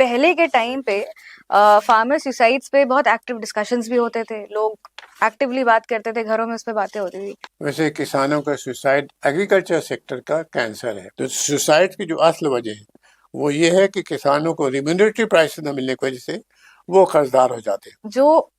पहले के टाइम पे फार्मर सुसाइड्स पे बहुत एक्टिव डिस्कशंस भी होते थे, लोग एक्टिवली बात करते थे, घरों में उस पर बातें होती थी। वैसे किसानों का सुसाइड एग्रीकल्चर सेक्टर का कैंसर है। तो सुसाइड की जो असल वजह है वो ये है कि किसानों को रिम्यूनरेटरी प्राइस न मिलने की वजह से वो कर्जदार हो जाते हैं। जो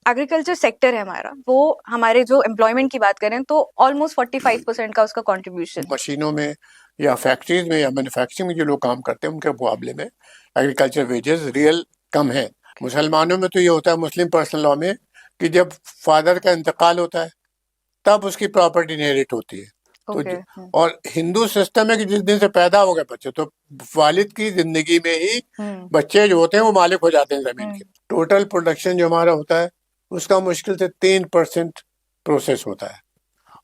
एग्रीकल्चर सेक्टर है हमारा, वो हमारे जो एम्प्लॉयमेंट की बात करें तो ऑलमोस्ट 45% का उसका कंट्रीब्यूशन मशीनों में या फैक्ट्रीज में या मैन्युफैक्चरिंग में जो लोग काम करते हैं उनके मुकाबले में एग्रीकल्चर वेजेस रियल कम है। मुसलमानों में तो ये होता है, मुस्लिम पर्सनल लॉ में, कि जब फादर का इंतकाल होता है तब उसकी प्रॉपर्टी इनहेरिट होती है। ओके। और हिंदू सिस्टम है कि जिस दिन से पैदा हो गए बच्चे तो वालिद की जिंदगी में ही बच्चे जो होते हैं वो मालिक हो जाते हैं जमीन के। टोटल प्रोडक्शन जो हमारा होता है उसका मुश्किल से 3% प्रोसेस होता है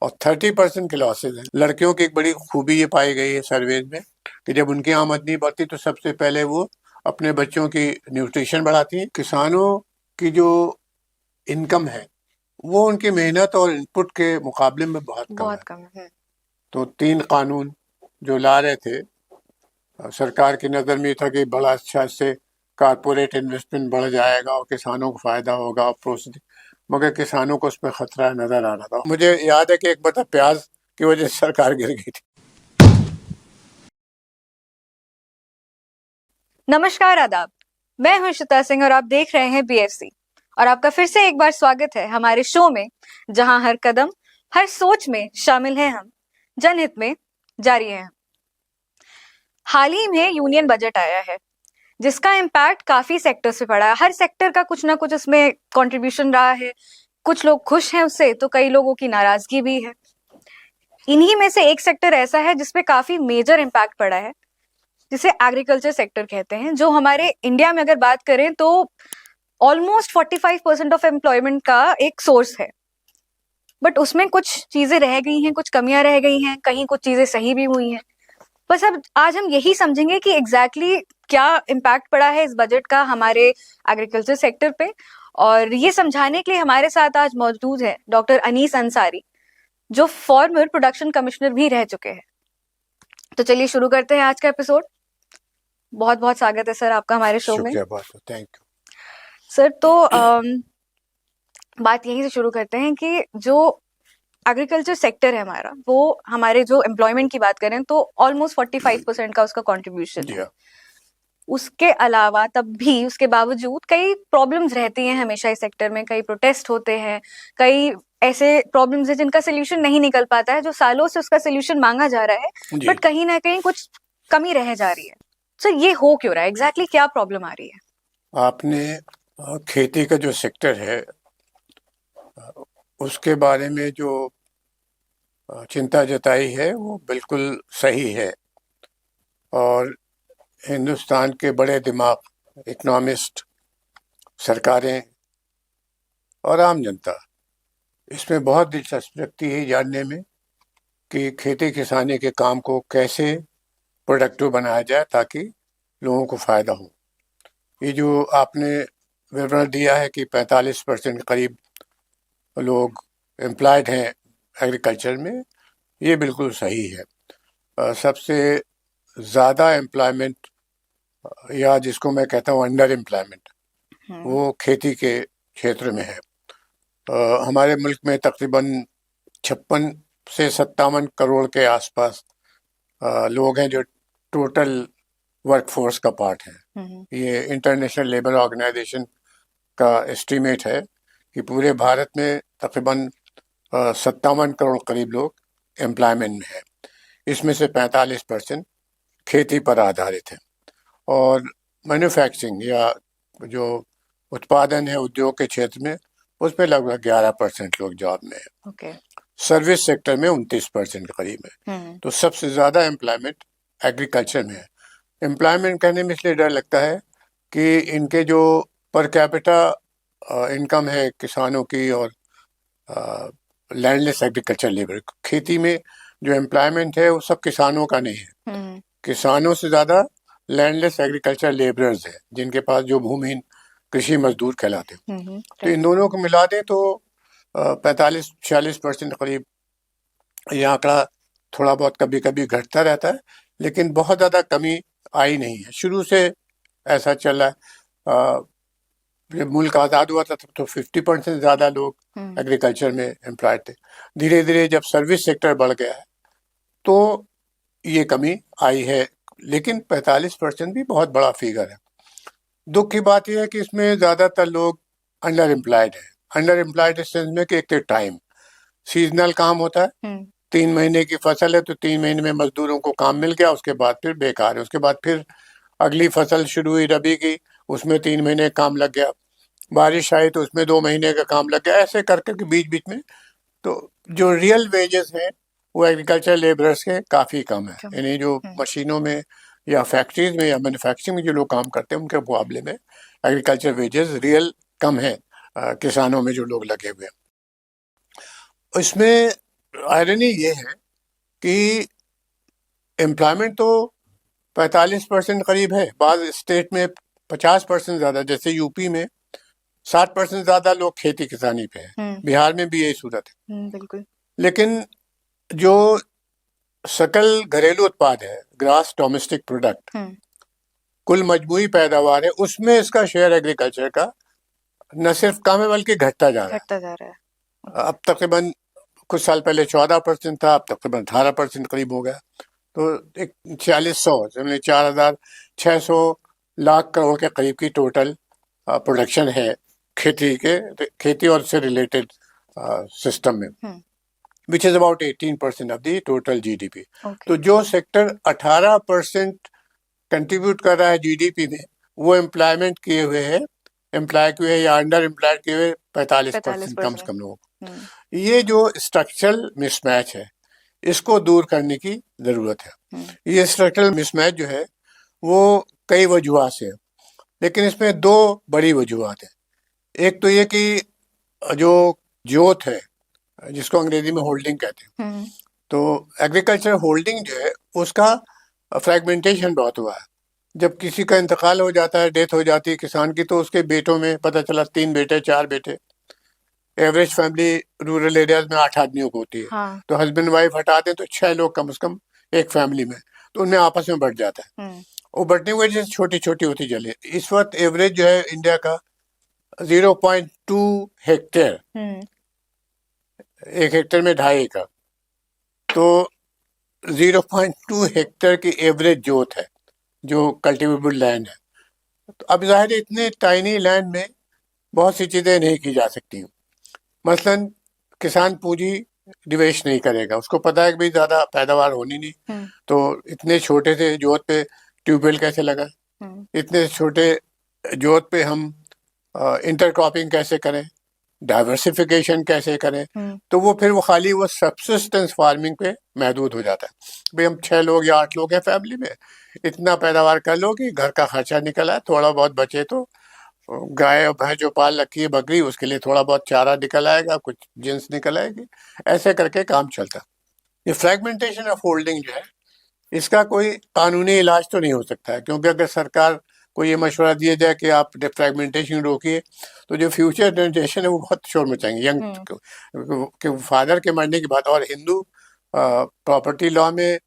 और 30% के लॉसेज हैं। लड़कियों की एक बड़ी खूबी ये पाई गई है सर्वे में कि जब उनकी आमदनी बढ़ती तो सबसे पहले वो अपने बच्चों की न्यूट्रिशन बढ़ाती हैं। किसानों की जो इनकम है वो उनकी मेहनत और इनपुट के मुकाबले में बहुत कम है। तो 3 कानून जो ला रहे थे, सरकार की नज़र में था कि बड़ा अच्छा इससे कारपोरेट इन्वेस्टमेंट बढ़ जाएगा और किसानों को फायदा होगा और प्रोसेस, मगर किसानों को उस पर खतरा नजर आ रहा था। मुझे याद है कि एक बता प्याज की वजह से सरकार गिर गई थी। नमस्कार, आदाब। मैं हूं श्रुता सिंह और आप देख रहे हैं बीएफसी। और आपका फिर से एक बार स्वागत है हमारे शो में, जहां हर कदम हर सोच में शामिल है हम, जनहित में जारी है हम। हाल ही में यूनियन बजट आया है जिसका इम्पैक्ट काफी सेक्टर्स पे पड़ा है। हर सेक्टर का कुछ ना कुछ उसमें कंट्रीब्यूशन रहा है। कुछ लोग खुश हैं उससे तो कई लोगों की नाराजगी भी है। इन्हीं में से एक सेक्टर ऐसा है जिसपे काफी मेजर इम्पैक्ट पड़ा है, जिसे एग्रीकल्चर सेक्टर कहते हैं, जो हमारे इंडिया में अगर बात करें तो ऑलमोस्ट 45% ऑफ एम्प्लॉयमेंट का एक सोर्स है। बट उसमें कुछ चीजें रह गई हैं, कुछ कमियां रह गई हैं, कहीं कुछ चीजें सही भी हुई हैं। बस अब आज हम यही समझेंगे कि एग्जैक्टली क्या इम्पैक्ट पड़ा है इस बजट का हमारे एग्रीकल्चर सेक्टर पे। और ये समझाने के लिए हमारे साथ आज मौजूद है डॉक्टर अनीस अंसारी, जो फॉर्मर प्रोडक्शन कमिश्नर भी रह चुके हैं। तो चलिए शुरू करते हैं आज का एपिसोड। बहुत बहुत स्वागत है सर आपका हमारे शो में। Thank you sir. तो बात यहीं से शुरू करते हैं कि जो एग्रीकल्चर सेक्टर है हमारा, वो हमारे जो एम्प्लॉयमेंट की बात करें तो ऑलमोस्ट 45% का उसका कंट्रीब्यूशन है। उसके अलावा तब भी उसके बावजूद कई प्रॉब्लम्स रहती हैं हमेशा इस सेक्टर में। कई प्रोटेस्ट होते हैं, कई ऐसे प्रॉब्लम्स हैं जिनका सोल्यूशन नहीं निकल पाता है, जो सालों से उसका सोल्यूशन मांगा जा रहा है, बट कहीं ना कहीं कुछ कमी रह जा रही है। सर ये हो क्यों रहा है, एग्जैक्टली क्या प्रॉब्लम आ रही है? आपने खेती का जो सेक्टर है उसके बारे में जो चिंता जताई है वो बिल्कुल सही है। और हिंदुस्तान के बड़े दिमाग, इकोनॉमिस्ट, सरकारें और आम जनता इसमें बहुत दिलचस्पी रखती है जानने में कि खेती किसानी के काम को कैसे प्रोडक्टिव बनाया जाए ताकि लोगों को फ़ायदा हो। ये जो आपने विवरण दिया है कि 45% करीब लोग एम्प्लॉयड हैं एग्रीकल्चर में, ये बिल्कुल सही है। सबसे ज़्यादा एम्प्लॉयमेंट या जिसको मैं कहता हूँ अंडर एम्प्लॉयमेंट, वो खेती के क्षेत्र में है। हमारे मुल्क में तकरीबन 56 से 57 करोड़ के आसपास लोग हैं जो टोटल वर्कफोर्स का पार्ट है। ये इंटरनेशनल लेबर ऑर्गेनाइजेशन का एस्टीमेट है कि पूरे भारत में तकरीबन 57 करोड़ करीब लोग एम्प्लॉयमेंट में है। इसमें से 45% खेती पर आधारित है और मैन्युफैक्चरिंग या जो उत्पादन है उद्योग के क्षेत्र में उसमें लगभग 11% लोग जॉब में है। सर्विस सेक्टर में 29% के करीब है। तो सबसे ज़्यादा एम्प्लॉयमेंट एग्रीकल्चर में है। एम्प्लॉयमेंट कहने में इसलिए डर लगता है कि इनके जो पर कैपिटा इनकम है किसानों की और लैंडलेस एग्रीकल्चर लेबर, खेती में जो एम्प्लॉयमेंट है वो सब किसानों का नहीं है। किसानों से ज़्यादा लैंडलेस एग्रीकल्चर लेबरर्स हैं जिनके पास जो भूमिहीन कृषि मजदूर कहलाते हैं। तो इन दोनों को मिला दें तो 45-46% करीब ये आंकड़ा थोड़ा बहुत कभी कभी घटता रहता है, लेकिन बहुत ज़्यादा कमी आई नहीं है। शुरू से ऐसा चल रहा है। जब मुल्क आज़ाद हुआ था तब तो 50% ज़्यादा लोग एग्रीकल्चर में एम्प्लॉयड थे। धीरे धीरे जब सर्विस सेक्टर बढ़ गया है तो ये कमी आई है, लेकिन 45% भी बहुत बड़ा फिगर है। दुख की बात यह है कि इसमें ज़्यादातर लोग अंडर एम्प्लॉयड है। अंडर एम्प्लॉयड इस सेंस में कि एक टाइम सीजनल काम होता है, 3 महीने की फसल है तो 3 महीने में मजदूरों को काम मिल गया, उसके बाद फिर बेकार है, उसके बाद फिर अगली फसल शुरू हुई रबी की, उसमें 3 महीने काम लग गया, बारिश आई तो उसमें 2 महीने का काम लग गया, ऐसे करके के बीच बीच में तो जो रियल वेजेस हैं वो एग्रीकल्चर लेबरर्स के काफ़ी कम है। यानी जो मशीनों में या फैक्ट्रीज में या मैन्युफैक्चरिंग में जो लोग काम करते हैं उनके मुकाबले में एग्रीकल्चर वेजेस रियल कम है किसानों में जो लोग लगे हुए हैं। इसमें आयरनी ये है कि एम्प्लॉयमेंट तो 45% करीब है, बाद स्टेट में 50% ज़्यादा, जैसे यूपी में 60% ज़्यादा लोग खेती किसानी पे हैं, बिहार में भी यही सूरत है। बिल्कुल। लेकिन जो सकल घरेलू उत्पाद है, ग्रास डोमेस्टिक प्रोडक्ट, कुल मजमूई पैदावार है, उसमें इसका शेयर एग्रीकल्चर का न सिर्फ कम है बल्कि घटता जा रहा है। अब तकरीबन कुछ साल पहले 14% था, अब तकरीबन 18% करीब हो गया। तो एक 4,600 लाख करोड़ के करीब की टोटल प्रोडक्शन है खेती और से रिलेटेड सिस्टम में, which is about 18% of the total GDP. तो जो सेक्टर 18% कंट्रीब्यूट कर रहा है जीडीपी में, वो एम्प्लॉयमेंट किए हुए है, एम्प्लॉय किए हुए या अंडर एम्प्लॉयड किए हुए 45% कम से कम लोगों को। ये जो स्ट्रक्चरल मिसमैच है इसको दूर करने की जरूरत है। ये स्ट्रक्चरल मिसमैच जो है वो कई वजूहात से है, लेकिन इसमें दो बड़ी वजूहात है। एक तो ये कि जो जोत है जिसको अंग्रेजी में होल्डिंग कहते हैं, तो एग्रीकल्चर होल्डिंग जो है उसका फ्रैगमेंटेशन बहुत हुआ है। जब किसी का इंतकाल हो जाता है, डेथ हो जाती है किसान की, तो उसके बेटों में पता चला 3 बेटे 4 बेटे। एवरेज फैमिली रूरल एरियाज में 8 आदमियों को होती है। हाँ। तो हस्बैंड वाइफ हटा दें तो 6 लोग कम से कम एक फैमिली में, तो उनमें आपस में बढ़ जाता है। वो बढ़ने की वजह से छोटी छोटी होती चली। इस वक्त एवरेज जो है इंडिया का 0.2 हेक्टेयर, 1 हेक्टेयर में 2.5 एकड़, तो 0.2 हेक्टेयर की एवरेज जोत है जो कल्टिवेबल लैंड है। तो अब जाहिर है इतने टाइनी लैंड में बहुत सी चीज़ें नहीं की जा सकती। मसलन किसान पूंजी निवेश नहीं करेगा, उसको पता है कि भाई ज़्यादा पैदावार होनी नहीं, तो इतने छोटे से जोत पे ट्यूबवेल कैसे लगा, इतने छोटे जोत पे हम इंटरक्रॉपिंग कैसे करें, डाइवर्सिफिकेशन कैसे करें, तो वो फिर वो खाली वो सब्सिस्टेंस फार्मिंग पे महदूद हो जाता है। भाई हम 6 लोग या 8 लोग हैं फैमिली में, इतना पैदावार कर लो कि घर का खर्चा निकल आए, थोड़ा बहुत बचे तो गाय और भैंस जो पाल रखी है बकरी, उसके लिए थोड़ा बहुत चारा निकल आएगा, कुछ जिन्स निकल आएगी, ऐसे करके काम चलता। ये फ्रैगमेंटेशन ऑफ होल्डिंग जो है इसका कोई कानूनी इलाज तो नहीं हो सकता है, क्योंकि अगर सरकार को ये मशवरा दिया जाए कि आप फ्रैगमेंटेशन रोकिए तो जो फ्यूचर जनरेशन है वो बहुत शोर मचाएंगे यंग के फादर के मरने के बाद। और हिंदू प्रॉपर्टी लॉ में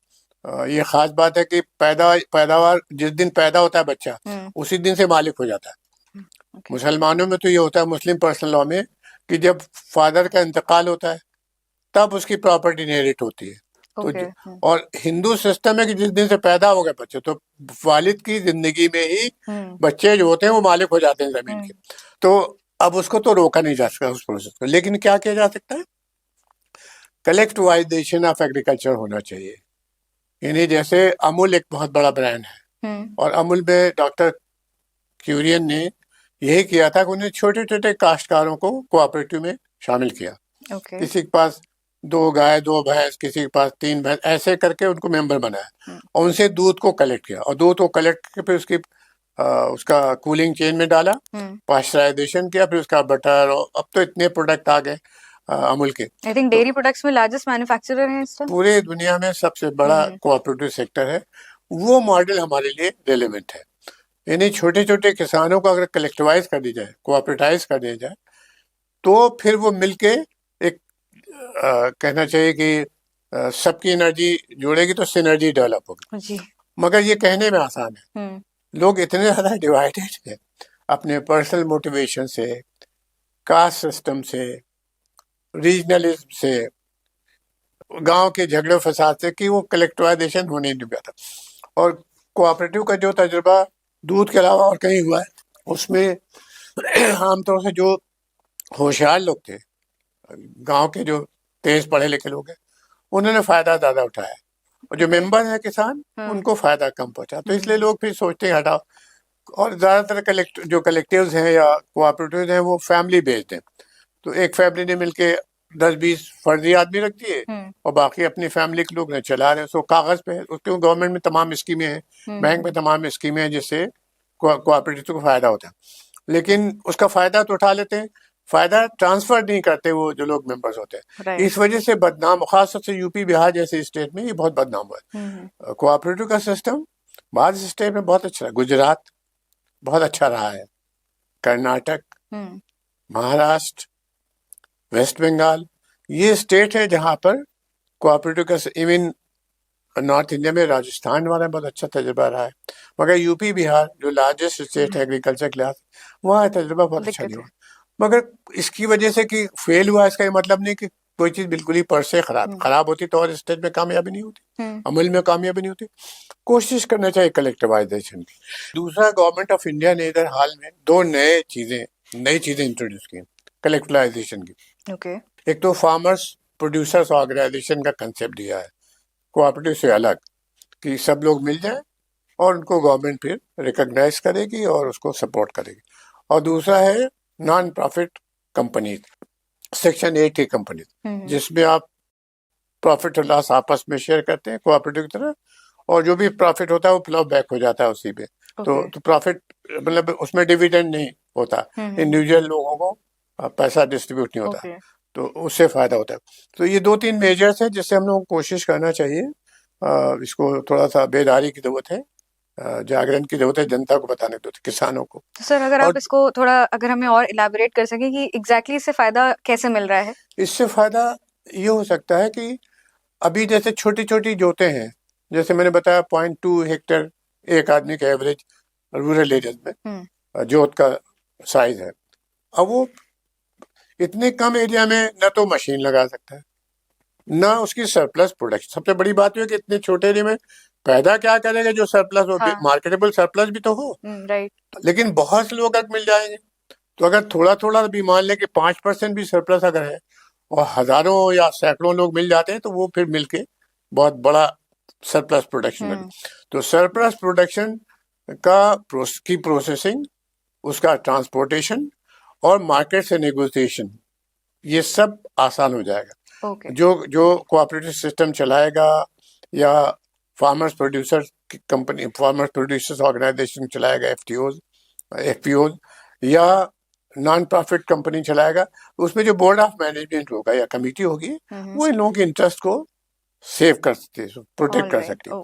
ये खास बात है कि पैदावार जिस दिन पैदा होता है बच्चा उसी दिन से मालिक हो जाता है। मुसलमानों में तो ये होता है, मुस्लिम पर्सनल लॉ में, कि जब फादर का इंतकाल होता है तब उसकी प्रॉपर्टी इनहेरिट होती है। तो और हिंदू सिस्टम है कि जिस दिन से पैदा हो गए बच्चे, तो वालिद की जिंदगी में ही बच्चे जो होते हैं वो मालिक हो जाते हैं जमीन के। तो अब उसको तो रोका नहीं जा सकता उस प्रोसेस को, लेकिन क्या किया जा सकता है, कलेक्टिवाइजेशन ऑफ एग्रीकल्चर होना चाहिए। यानी जैसे अमूल एक बहुत बड़ा ब्रांड है और अमूल में डॉक्टर क्यूरियन ने यही किया था कि उन्हें छोटे छोटे काश्तकारों को कोऑपरेटिव में शामिल किया। किसी के पास 2 गाय 2 भैंस, किसी के पास 3 भैंस, ऐसे करके उनको मेंबर बनाया और उनसे दूध को कलेक्ट किया और दूध को कलेक्ट करके फिर उसका कूलिंग चेन में डाला, पास्चराइजेशन किया, फिर उसका बटर, और अब तो इतने प्रोडक्ट आ गए अमूल के। आई थिंक डेयरी प्रोडक्ट्स में लार्जेस्ट मैन्युफैक्चरर हैं इस टाइम, पूरे दुनिया में सबसे बड़ा कोऑपरेटिव सेक्टर है। वो मॉडल हमारे लिए रेलेवेंट है। यानी छोटे छोटे किसानों को अगर कलेक्टिवाइज कर दी जाए, कोऑपरेटाइज कर दिया जाए, तो फिर वो मिलके एक कहना चाहिए कि सबकी एनर्जी जोड़ेगी तो सिनर्जी डेवलप होगी। मगर ये कहने में आसान है, लोग इतने ज़्यादा डिवाइडेड हैं अपने पर्सनल मोटिवेशन से, कास्ट सिस्टम से, रीजनलिज्म से, गांव के झगड़े फसाद से, कि वो कलेक्टिवाइजेशन होने ही नहीं पाता। और कोऑपरेटिव का जो तजुर्बा दूध के अलावा और कहीं हुआ है, उसमें आमतौर से जो होशियार लोग थे, गांव के जो तेज पढ़े लिखे लोग हैं, उन्होंने फायदा ज्यादा उठाया, और जो मेंबर है किसान, उनको फायदा कम पहुंचा। तो इसलिए लोग फिर सोचते हैं हटाओ। और ज्यादातर जो कलेक्टिव्स हैं या कोऑपरेटिव्स हैं, वो फैमिली बेस्ड हैं। तो एक फैमिली ने मिलके 10-20 फर्जी आदमी रखती है, और बाकी अपनी फैमिली के लोग चला रहे हैं। सो कागज पे उसके गवर्नमेंट में तमाम स्कीमें हैं, बैंक में तमाम स्कीमें हैं, जिससे कोऑपरेटिव को फायदा होता है। लेकिन उसका फायदा तो उठा लेते हैं, फायदा ट्रांसफर नहीं करते वो जो लोग मेंबर्स होते हैं। राइट। इस वजह से बदनाम, खासतौर से यूपी बिहार जैसे स्टेट में ये बहुत बदनाम हुआ है। कोऑपरेटिव का सिस्टम बाहर स्टेट में बहुत अच्छा है, गुजरात बहुत अच्छा रहा है, कर्नाटक, महाराष्ट्र, वेस्ट बंगाल, ये स्टेट है जहां पर कोऑपरेटिव का, इवन नॉर्थ इंडिया में राजस्थान वाला बहुत अच्छा तजुर्बा रहा है। मगर यूपी बिहार जो लार्जेस्ट स्टेट है एग्रीकल्चर के लिहाज, वहाँ तजुर्बा बहुत अच्छा नहीं हुआ। मगर इसकी वजह से कि फेल हुआ, इसका ये मतलब नहीं कि कोई चीज बिल्कुल ही पर से खराब होती तो और स्टेट में कामयाबी नहीं होती, अमल में कामयाबी नहीं होती। कोशिश करना चाहिए कलेक्टिवाइजेशन की। दूसरा, गवर्नमेंट ऑफ इंडिया ने इधर हाल में दो नई चीजें इंट्रोड्यूस की कलेक्टिवाइजेशन की। ओके। एक तो फार्मर्स प्रोड्यूसर्स ऑर्गेनाइजेशन का कंसेप्ट दिया है, कोऑपरेटिव से अलग, कि सब लोग मिल जाए और उनको गवर्नमेंट फिर रिकॉग्नाइज करेगी और उसको सपोर्ट करेगी। और दूसरा है नॉन प्रॉफिट कंपनीज, सेक्शन 8 की कंपनीज, जिसमें आप प्रॉफिट और लॉस आपस में शेयर करते हैं कोऑपरेटिव की तरह, और जो भी प्रॉफिट होता है वो फ्लो बैक हो जाता है उसी पे। तो प्रॉफिट मतलब उसमें डिविडेंड नहीं होता, इंडिविजुअल लोगों को पैसा डिस्ट्रीब्यूट नहीं होता, तो उससे फायदा होता है। तो ये 2-3 मेजर्स हैं जिससे हम लोगों को कोशिश करना चाहिए। इसको थोड़ा सा बेदारी की जरूरत है, जागरण की जरूरत है, जनता को बताने की जरूरत है, किसानों को। तो सर अगर आप इसको थोड़ा अगर हमें और इलैबोरेट कर सकें कि एग्जैक्टली इससे फायदा कैसे मिल रहा है? इससे फायदा ये हो सकता है कि अभी जैसे छोटी छोटी जोतें हैं, जैसे मैंने बताया 0.2 हेक्टेयर एक आदमी का एवरेज रूरल एरियाज में जोत का साइज है। अब वो इतने कम एरिया में न तो मशीन लगा सकता है, ना उसकी सरप्लस प्रोडक्शन। सबसे बड़ी बात यह कि इतने छोटे एरिया में पैदा क्या करेगा जो सरप्लस हो, मार्केटेबल सरप्लस भी तो हो। राइट। लेकिन बहुत से लोग अगर मिल जाएंगे, तो अगर थोड़ा थोड़ा भी मान लें कि 5% भी सरप्लस अगर है, और हजारों या सैकड़ों लोग मिल जाते हैं, तो वो फिर मिलके बहुत बड़ा सरप्लस प्रोडक्शन बने। तो सरप्लस प्रोडक्शन की प्रोसेसिंग, उसका ट्रांसपोर्टेशन और मार्केट से नेगोशिएशन, ये सब आसान हो जाएगा। जो कोऑपरेटिव सिस्टम चलाएगा या फार्मर्स प्रोड्यूसर्स ऑर्गेनाइजेशन चलाएगा, एफपीओ या नॉन प्रॉफिट कंपनी चलाएगा, उसमें जो बोर्ड ऑफ मैनेजमेंट होगा या कमेटी होगी, वो इन लोगों के इंटरेस्ट को सेव कर सकती है, प्रोटेक्ट कर सकती है।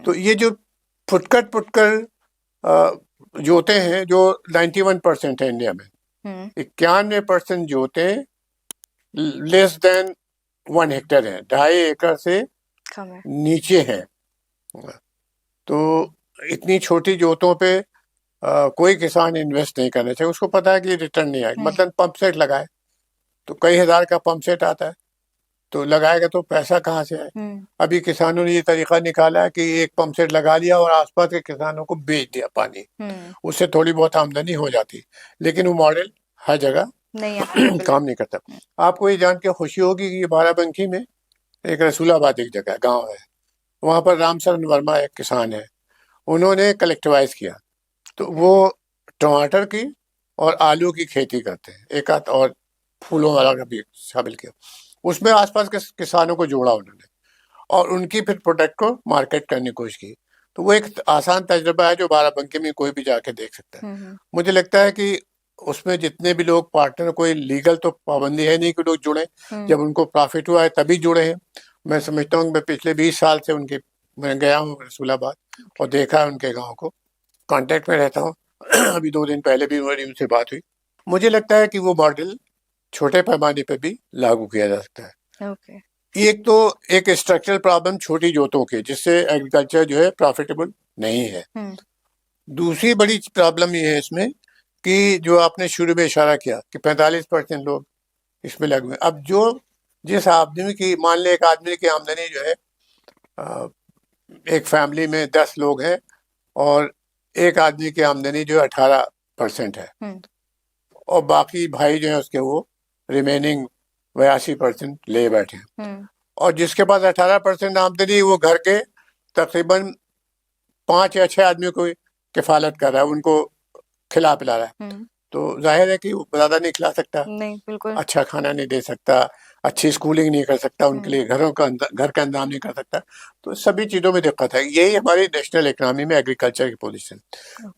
तो ये जो फुटकर जोते हैं, जो 91% है इंडिया में, 91% जोते लेस देन 1 हेक्टेयर है, 2.5 एकड़ से नीचे है। तो इतनी छोटी जोतों पे कोई किसान इन्वेस्ट नहीं करना चाहिए। उसको पता है कि रिटर्न नहीं आएगा। मतलब पंप सेट लगाए तो कई हजार का पंप सेट आता है, तो लगाएगा तो पैसा कहाँ से आए। अभी किसानों ने ये तरीका निकाला है कि एक पंप सेट लगा लिया और आसपास के किसानों को बेच दिया पानी, उससे थोड़ी बहुत आमदनी हो जाती, लेकिन वो मॉडल हर जगह नहीं काम नहीं करता। आपको ये जान के खुशी होगी कि बाराबंकी में एक रसूलाबाद एक जगह गाँव है, वहाँ पर रामचरण वर्मा एक किसान है, उन्होंने कलेक्टिवाइज किया। तो वो टमाटर की और आलू की खेती करते हैं, एक आध और फूलों वाला का भी शामिल किया। उसमें आसपास के किसानों को जोड़ा उन्होंने, और उनकी फिर प्रोडक्ट को मार्केट करने की कोशिश की। तो वो एक आसान तजुर्बा है जो बाराबंकी में कोई भी जाके देख सकता है। मुझे लगता है कि उसमें जितने भी लोग पार्टनर, कोई लीगल तो पाबंदी है नहीं कि लोग जुड़े, जब उनको प्रॉफिट हुआ है तभी जुड़े हैं। मैं समझता हूँ मैं पिछले 20 साल से मैं गया हूँ रसूलाबाद और देखा है उनके गाँव को, कांटेक्ट में रहता हूँ। अभी 2 दिन पहले भी मेरी उनसे बात हुई। मुझे लगता है कि वो मॉडल छोटे पैमाने पे भी लागू किया जा सकता है। एक तो एक स्ट्रक्चरल प्रॉब्लम छोटी जोतों के, जिससे एग्रीकल्चर जो है प्रॉफिटेबल नहीं है, दूसरी बड़ी प्रॉब्लम ये है इसमें कि जो आपने शुरू में इशारा किया कि 45% लोग इसमें लगे हुए हैं। अब जो जिस आदमी की, मान ले एक आदमी की आमदनी जो है, एक फैमिली में 10 लोग हैं और एक आदमी की आमदनी जो 18% है, और बाकी भाई जो है उसके वो रिमेनिंग 82% ले बैठे हैं, और जिसके पास 18% आमदनी, वो घर के तकरीबन 5 या 6 आदमियों को किफालत कर रहा है, उनको खिला पिला रहा है। तो जाहिर है कि वो ज्यादा नहीं खिला सकता, नहीं, बिल्कुल। अच्छा खाना नहीं दे सकता, अच्छी स्कूलिंग नहीं कर सकता, उनके लिए घर का इंतजाम नहीं कर सकता। तो सभी चीज़ों में दिक्कत है। यही हमारी नेशनल इकोनॉमी में एग्रीकल्चर की पोजीशन।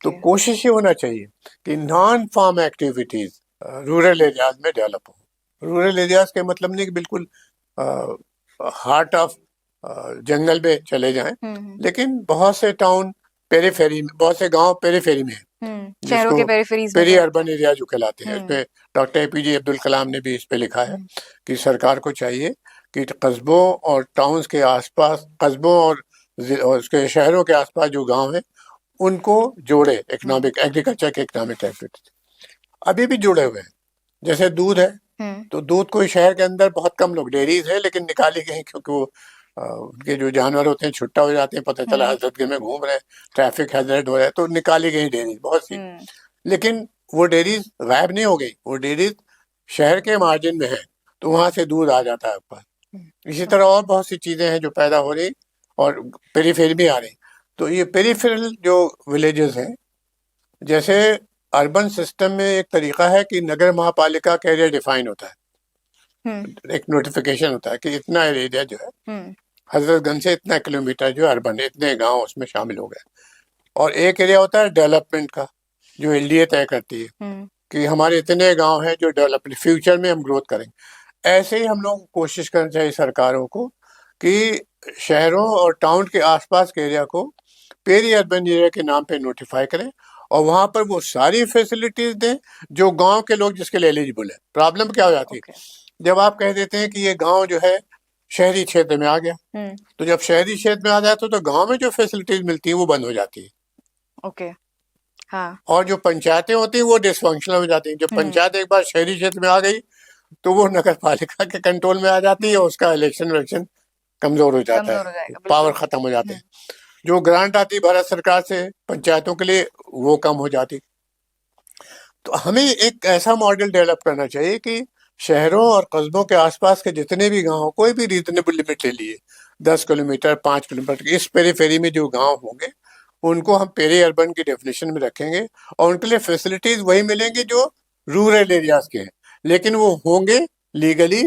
तो कोशिश ये होना चाहिए कि non farm activities rural areas में डेवलप हो। रूरल एरियाज के मतलब नहीं कि बिल्कुल हार्ट ऑफ जंगल में चले जाएं, लेकिन बहुत से टाउन पेरीफेरी में, बहुत से गांव पेरीफेरी में हैं, शहरों के पेरीफेरीज पेरी में अर्बन एरिया जो कहलाते हैं। इसमें डॉक्टर APJ अब्दुल कलाम ने भी इस पे लिखा है कि सरकार को चाहिए कि कस्बों और टाउन्स के आसपास, कस्बों और उसके शहरों के आसपास जो गांव है उनको जोड़े इकोनॉमिक, एग्रीकल्चर के इकोनॉमिक एक्टिविटी। अभी भी जुड़े हुए हैं। जैसे दूध है, तो दूध कोई शहर के अंदर बहुत कम लोग, डेयरीज है लेकिन निकाली गई क्योंकि वो उनके जो जानवर होते हैं छुट्टा हो जाते हैं, पता चला हजरतगंज में घूम रहे हैं, ट्रैफिक हैजर्ड हो रहा है, तो निकाली गई डेयरीज बहुत सी। लेकिन वो डेयरीज गायब नहीं हो गई, वो डेयरीज शहर के मार्जिन में है, तो वहां से दूध आ जाता है ऊपर। इसी तरह और बहुत सी चीजें हैं जो पैदा हो रही और पेरीफेरी भी आ रही। तो ये पेरीफेरल जो विलेजेस हैं, जैसे अर्बन सिस्टम में एक तरीका है कि नगर महापालिका का एरिया डिफाइन होता है, एक नोटिफिकेशन होता है कि इतना एरिया जो है हजरतगंज से इतना किलोमीटर जो अर्बन है, इतने गांव उसमें शामिल हो गए। और एक एरिया होता है डेवलपमेंट का, जो LDA तय करती है कि हमारे इतने गांव हैं जो डेवलपमेंट, फ्यूचर में हम ग्रोथ करेंगे। ऐसे ही हम लोग कोशिश करना चाहिए सरकारों को कि शहरों और टाउन के आसपास के एरिया को पेरी अर्बन एरिया के नाम पे नोटिफाई करें, और वहां पर वो सारी फैसिलिटीज दें जो गांव के लोग जिसके लिए एलिजिबल है। प्रॉब्लम क्या हो जाती है, जब आप कह देते हैं कि ये गांव जो है शहरी क्षेत्र में आ गया, तो जब शहरी क्षेत्र में आ जाता तो गांव में जो फैसिलिटीज मिलती है वो बंद हो जाती है। हाँ। और जो पंचायतें होती हैं वो डिसफंक्शनल हो जाती हैं। जब पंचायत एक बार शहरी क्षेत्र में आ गई तो वो नगर पालिका के कंट्रोल में आ जाती है, उसका इलेक्शन कमजोर हो जाता है, पावर खत्म हो जाते हैं। जो ग्रांट आती भारत सरकार से पंचायतों के लिए वो कम हो जाती। तो हमें एक ऐसा मॉडल डेवलप करना चाहिए कि शहरों और कस्बों के आसपास के जितने भी गांव, कोई भी रीजनेबल लिमिट ले लिए, 10 किलोमीटर, 5 किलोमीटर, इस पेरीफेरी में जो गांव होंगे उनको हम पेरी अर्बन की डेफिनेशन में रखेंगे, और उनके लिए फैसिलिटीज वही मिलेंगी जो रूरल एरियाज के हैं, लेकिन वो होंगे लीगली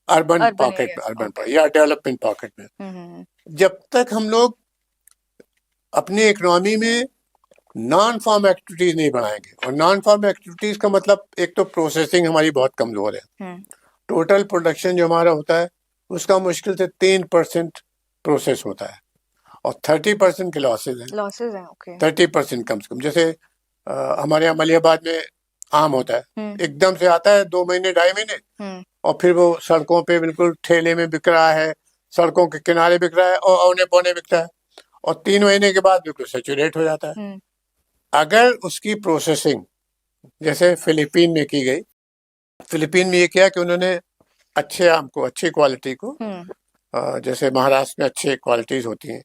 अर्बन पॉकेट में, अर्बन पर या डेवलपमेंट पॉकेट में। जब तक हम लोग अपनी इकोनॉमी में नॉन फार्म एक्टिविटीज नहीं बढ़ाएंगे, और नॉन फार्म एक्टिविटीज का मतलब एक तो प्रोसेसिंग हमारी बहुत कमजोर है। टोटल प्रोडक्शन जो हमारा होता है उसका मुश्किल से 3% प्रोसेस होता है, और 30% के लॉसेज हैं। 30% कम से कम। जैसे हमारे यहाँ मलियाबाद में आम होता है, एकदम से आता है 2 महीने 2.5 महीने, और फिर वो सड़कों पे बिल्कुल ठेले में बिक रहा है, सड़कों के किनारे बिक रहा है और औने पौने बिकता है, और 3 महीने के बाद बिल्कुल सेचुरेट हो जाता है। अगर उसकी प्रोसेसिंग जैसे फिलीपीन में की गई, फिलीपीन में ये किया कि उन्होंने अच्छे आम को, अच्छी क्वालिटी को, जैसे महाराष्ट्र में अच्छी क्वालिटीज होती हैं,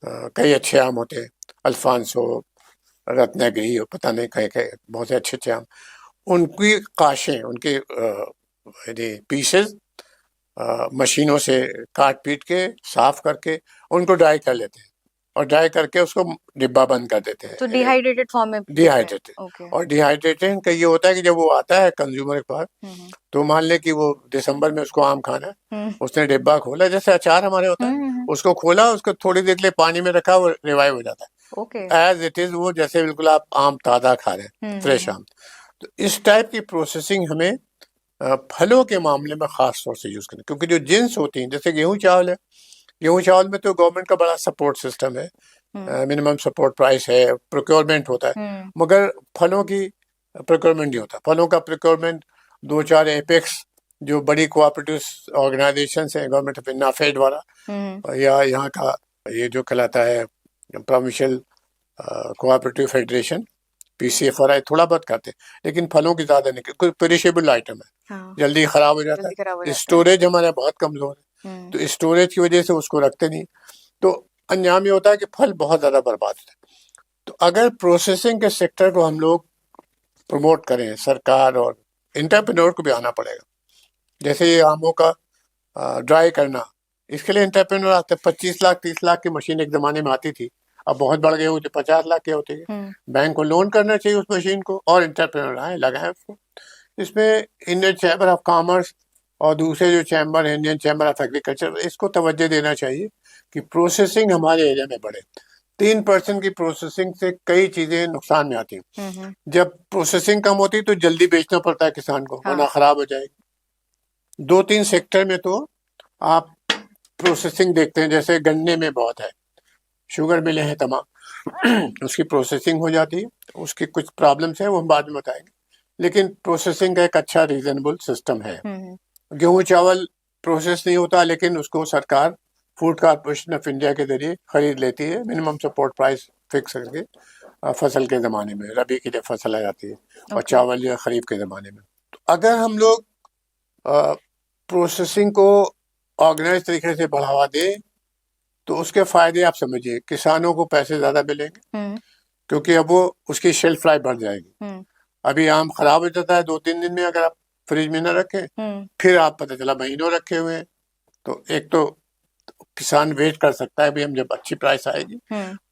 कई अच्छे आम होते हैं, अल्फांसो, रत्नागिरी, और पता नहीं कहीं कहीं बहुत से अच्छे अच्छे आम, उनकी काशें, उनके पीसेस मशीनों से काट पीट के साफ करके उनको ड्राई कर लेते हैं, और ड्राई करके उसको डिब्बा बंद कर देते हैं। तो डिहाइड्रेटेड फॉर्म में, डिहाइड्रेटेड। और डिहाइड्रेटेड का ये होता है कि जब वो आता है कंज्यूमर के पास, तो मान ले कि वो दिसंबर में उसको आम खाना है, उसने डिब्बा खोला, जैसे अचार हमारे होता है, उसको खोला, उसको थोड़ी देर के लिए पानी में रखा, वो रिवाइव हो जाता है एज इट इज, वो जैसे बिल्कुल आप आम ताजा खा रहे हैं, फ्रेश आम। तो इस टाइप की प्रोसेसिंग हमें फलों के मामले में खास तौर से यूज करना, क्योंकि जो जिन्स होती हैं, जैसे गेहूं चावल है, गेहूं चावल में तो गवर्नमेंट का बड़ा सपोर्ट सिस्टम है, मिनिमम सपोर्ट प्राइस है, प्रोक्योरमेंट होता है, मगर फलों की प्रोक्योरमेंट नहीं होता। फलों का प्रोक्योरमेंट 2-4 एपेक्स जो बड़ी कोऑपरेटिव ऑर्गेनाइजेशन है गवर्नमेंट ऑफ नाफेड वाला, या यहाँ का ये जो कहलाता है प्रोविंशियल कोऑपरेटिव फेडरेशन, PCFRI थोड़ा बहुत खाते हैं, लेकिन फलों की ज्यादा नहीं, कोई पेरिशेबल आइटम है, हाँ, जल्दी खराब हो जाता जल्दी खराब हो है। जाता है। स्टोरेज हमारा बहुत कमजोर है, तो स्टोरेज की वजह से उसको रखते नहीं, तो अंजाम ये होता है कि फल बहुत ज्यादा बर्बाद होता है। तो अगर प्रोसेसिंग के सेक्टर को हम लोग प्रमोट करें, सरकार और इंटरप्रेन्योर को भी आना पड़ेगा। जैसे ये आमों का ड्राई करना, इसके लिए इंटरप्रेन्योर आते हैं। 25 लाख 30 लाख की मशीन एक जमाने में आती थी, अब बहुत बढ़ गए होते, 50 लाख के होते हैं। बैंक को लोन करना चाहिए उस मशीन को, और इंटरप्रेन्योर आए लगाए उसको। इसमें इंडियन चैम्बर ऑफ कॉमर्स और दूसरे जो चैम्बर है, इंडियन चैम्बर ऑफ एग्रीकल्चर, इसको तवज्जो देना चाहिए कि प्रोसेसिंग हमारे एरिया में बढ़े। 3% की प्रोसेसिंग से कई चीजें नुकसान में आती हैं। जब प्रोसेसिंग कम होती है तो जल्दी बेचना पड़ता है किसान को, वरना खराब हो जाएगी। 2-3 सेक्टर में तो आप प्रोसेसिंग देखते हैं, जैसे गन्ने में बहुत है, शुगर मिले हैं तमाम, उसकी प्रोसेसिंग हो जाती है, उसकी कुछ प्रॉब्लम्स है वो हम बाद में बताएंगे, लेकिन प्रोसेसिंग का एक अच्छा रीजनेबल सिस्टम है। गेहूं चावल प्रोसेस नहीं होता, लेकिन उसको सरकार फूड कॉर्पोरेशन ऑफ इंडिया के जरिए खरीद लेती है, मिनिमम सपोर्ट प्राइस फिक्स करके, फसल के ज़माने में, रबी की जब फसल आ जाती है, और चावल जो है खरीफ के ज़माने में। तो अगर हम लोग प्रोसेसिंग को ऑर्गेनाइज तरीके से बढ़ावा दें तो उसके फायदे आप समझिए, किसानों को पैसे ज़्यादा मिलेंगे, क्योंकि अब वो उसकी शेल्फ लाइफ बढ़ जाएगी। अभी आम खराब हो जाता है 2-3 दिन में, अगर आप फ्रिज में ना रखें, फिर आप पता चला महीनों रखे हुए हैं, तो एक तो किसान वेट कर सकता है भी हम जब अच्छी प्राइस आएगी।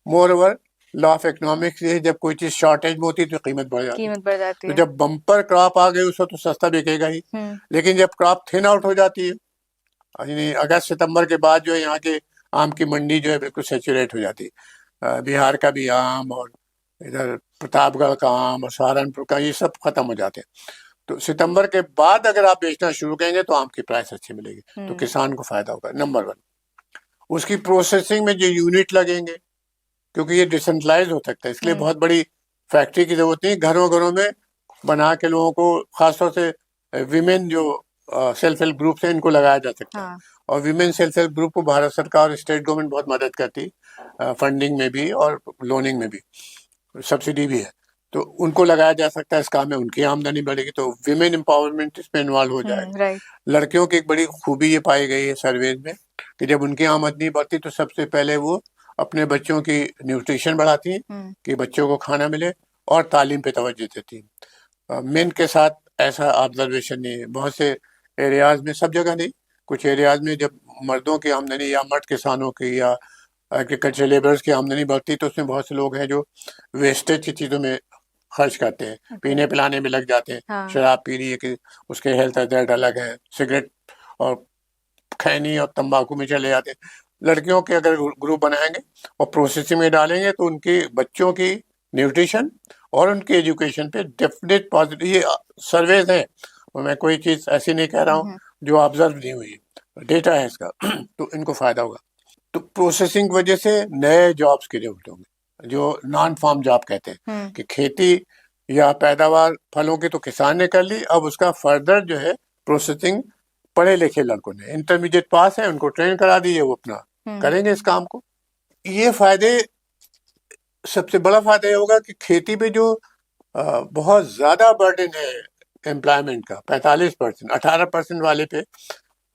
More over law of economics ये, जब कोई चीज शॉर्टेज में होती है तो कीमत बढ़ जाती है। तो जब बम्पर क्रॉप आ गई उसको तो सस्ता बिकेगा ही, लेकिन जब क्रॉप थिन आउट हो जाती है, यानी अगस्त सितंबर के बाद जो है यहाँ के आम की मंडी जो है बिल्कुल सेचुरेट हो जाती है। बिहार का भी आम और इधर प्रतापगढ़ का आम और सहारनपुर का, ये सब खत्म हो जाते हैं। तो सितंबर के बाद अगर आप बेचना शुरू करेंगे तो आम की प्राइस अच्छी मिलेगी, तो किसान को फायदा होगा। नंबर 1, उसकी प्रोसेसिंग में जो यूनिट लगेंगे, क्योंकि ये डिसेंट्रलाइज हो सकता है, इसलिए बहुत बड़ी फैक्ट्री की जरूरत नहीं, घरों घरों में बना के लोगों को, खासतौर से विमेन जो सेल्फ हेल्प ग्रुप है, इनको लगाया जा सकता है। और विमेन सेल्फ हेल्प ग्रुप को भारत सरकार और स्टेट गवर्नमेंट बहुत मदद करती है, फंडिंग में भी और लोनिंग में भी, सब्सिडी भी है, तो उनको लगाया जा सकता है इस काम में, उनकी आमदनी बढ़ेगी, तो विमेन एम्पावरमेंट इसमें इन्वॉल्व हो जाएगा। लड़कियों की एक बड़ी खूबी ये पाई गई है सर्वेज में, कि जब उनकी आमदनी बढ़ती तो सबसे पहले वो अपने बच्चों की न्यूट्रिशन बढ़ाती हैं, कि बच्चों को खाना मिले, और तालीम पे तवज्जो देती हैं। मेन के साथ ऐसा ऑब्जर्वेशन नहीं है, बहुत से एरियाज में, सब जगह नहीं, कुछ एरियाज में जब मर्दों की आमदनी या मर्द किसानों की या एग्रीकल्चर लेबर्स की आमदनी बढ़ती तो उसमें बहुत से लोग हैं जो वेस्टेज की चीज़ों में खर्च करते हैं, पीने पिलाने में लग जाते हैं। शराब पी रही है कि उसके हेल्थ रिजल्ट अलग है, सिगरेट और खैनी और तंबाकू में चले जाते हैं। लड़कियों के अगर ग्रुप बनाएंगे और प्रोसेसिंग में डालेंगे तो उनके बच्चों की न्यूट्रिशन और उनके एजुकेशन पे डेफिनेट पॉजिटिव, ये सर्वेज हैं, और मैं कोई चीज़ ऐसी नहीं कह रहा हूँ जो ऑब्जर्व नहीं हुई, डेटा है इसका, तो इनको फायदा होगा। तो प्रोसेसिंग की वजह से नए जॉब्स क्रिएट होंगे, जो नॉन फार्म जॉब कहते हैं, कि खेती या पैदावार फलों की तो किसान ने कर ली, अब उसका फर्दर जो है प्रोसेसिंग पढ़े लिखे लड़कों ने, इंटरमीडिएट पास है, उनको ट्रेन करा दीजिए, वो अपना करेंगे इस काम को। ये फायदे, सबसे बड़ा फायदा ये होगा कि खेती पे जो बहुत ज्यादा बर्डन है एम्प्लॉयमेंट का, 45%, 18% वाले पे,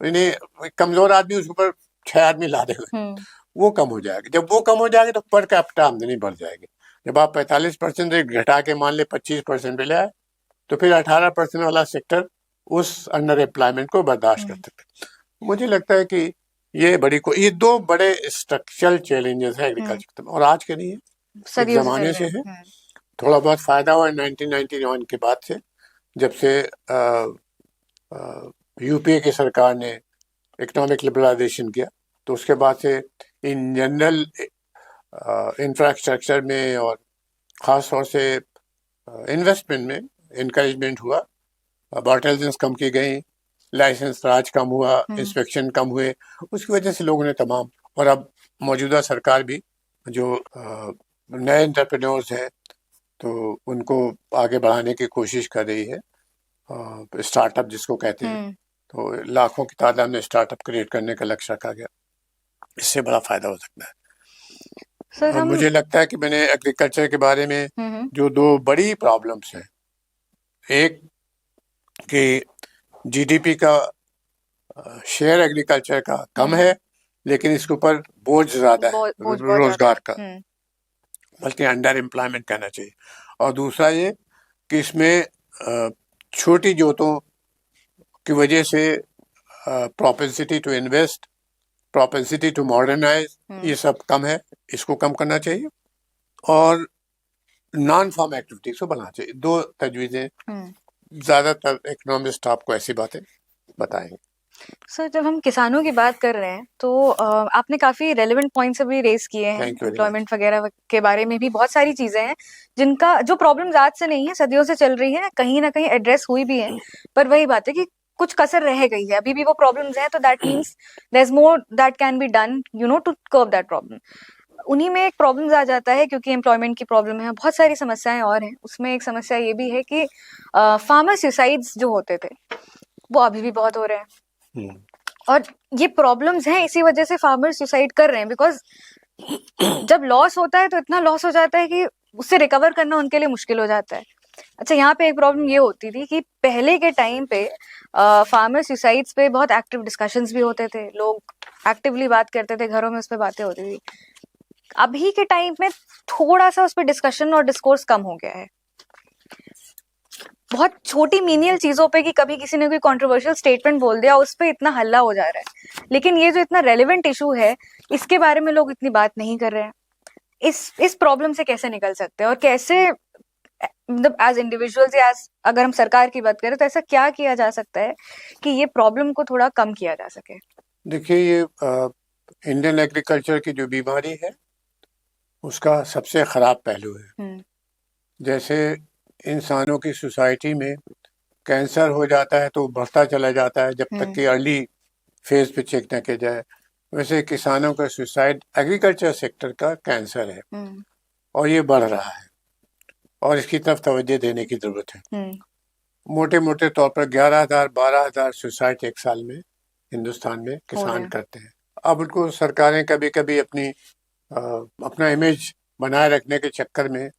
इन्हें कमजोर आदमी उसके ऊपर 6 आदमी ला देगा, वो कम हो जाएगा। जब वो कम हो जाएगा तो पर कैपिटा आमदनी बढ़ जाएगी। जब आप 45% से घटा के मान ले 25% पे ले आए, तो फिर 18% वाला सेक्टर उस अंडर एम्प्लॉयमेंट को बर्दाश्त कर सकते। मुझे लगता है कि ये ये 2 बड़े स्ट्रक्चरल चैलेंजेस है एग्रीकल्चर में, और आज के नहीं है, एक जमाने से है। थोड़ा बहुत फायदा हुआ 1991 के बाद से, जब से यूपीए की सरकार ने इकोनॉमिक लिबरलाइजेशन किया, तो उसके बाद से इन जनरल इंफ्रास्ट्रक्चर में और ख़ास तौर से इन्वेस्टमेंट में इनकरेजमेंट हुआ, बॉटल्स कम की गई, लाइसेंस राज कम हुआ, इंस्पेक्शन कम हुए, उसकी वजह से लोगों ने तमाम, और अब मौजूदा सरकार भी जो नए एंटरप्रेन्योर्स हैं तो उनको आगे बढ़ाने की कोशिश कर रही है, स्टार्टअप जिसको कहते हैं, तो लाखों की तादाद में स्टार्टअप क्रिएट करने का लक्ष्य रखा गया, इससे बड़ा फायदा हो सकता है। सर हम मुझे लगता है कि मैंने एग्रीकल्चर के बारे में हम्म जो दो बड़ी प्रॉब्लम्स हैं, एक कि जीडीपी का शेयर एग्रीकल्चर का कम है, लेकिन इसके ऊपर बोझ ज्यादा है बोझ बहुत ज्यादा रोजगार का, है। बल्कि अंडर एम्प्लॉयमेंट कहना चाहिए। और दूसरा ये कि इसमें छोटी जोतों की वजह से propensity to invest, propensity to modernise, ये सब कम है, इसको कम करना चाहिए। और नॉन फार्म एक्टिविटीज को बढ़ाना चाहिए। दो तजवीजें, ज्यादातर इकोनॉमिस्ट आपको ऐसी बातें बताएंगे। सर जब हम किसानों की बात कर रहे हैं तो आपने काफी रेलेवेंट पॉइंट्स अभी रेज किए हैं। Thank you very एम्प्लॉयमेंट वगैरह के बारे में भी बहुत सारी चीजें हैं जिनका जो प्रॉब्लम्स आज से नहीं है, सदियों से चल रही है, कहीं ना कहीं एड्रेस हुई भी है। पर वही बात है कि कुछ कसर रह गई है, अभी भी वो प्रॉब्लम्स हैं, तो that means there is more that can be done to curb that problem. उन्हीं में एक प्रॉब्लम्स आ जाता है, क्योंकि एम्प्लॉयमेंट की प्रॉब्लम है, बहुत सारी समस्याएं और हैं। उसमें एक समस्या ये भी है कि फार्मर सुसाइड्स जो होते थे वो अभी भी बहुत हो रहे हैं। और ये प्रॉब्लम्स हैं, इसी वजह से फार्मर सुसाइड कर रहे हैं, बिकॉज जब लॉस होता है तो इतना लॉस हो जाता है कि उससे रिकवर करना उनके लिए मुश्किल हो जाता है। अच्छा, यहाँ पे एक प्रॉब्लम ये होती थी कि पहले के टाइम पे फार्मर सुसाइड्स पे बहुत एक्टिव डिस्कशंस भी होते थे, लोग एक्टिवली बात करते थे, घरों में उस पर बातें होती थी। अभी के टाइम में थोड़ा सा उस पर डिस्कशन और डिस्कोर्स कम हो गया है। बहुत छोटी मीनियल चीजों पे कि कभी किसी ने कोई कंट्रोवर्शियल स्टेटमेंट बोल दिया, उस पे इतना हल्ला हो जा रहा है, लेकिन ये जो इतना रेलेवेंट इशू है इसके बारे में लोग इतनी बात नहीं कर रहे हैं। इस प्रॉब्लम से कैसे निकल सकते हैं, और कैसे, मतलब एज इंडिविजुअल्स या एज अगर हम सरकार की बात करें तो ऐसा क्या किया जा सकता है कि ये प्रॉब्लम को थोड़ा कम किया जा सके? देखिए, ये इंडियन एग्रीकल्चर की जो बीमारी है उसका सबसे खराब पहलू है। जैसे इंसानों की सोसाइटी में कैंसर हो जाता है तो बढ़ता चला जाता है जब तक कि अर्ली फेज पे चेक न किया जाए, वैसे किसानों का सुसाइड एग्रीकल्चर सेक्टर का कैंसर है और ये बढ़ रहा है और इसकी तरफ तवज्जो देने की जरूरत है। मोटे मोटे तौर पर 11,000 12,000 सुसाइड एक साल में हिंदुस्तान में किसान करते हैं। अब उनको सरकारें कभी कभी अपना इमेज बनाए रखने के चक्कर में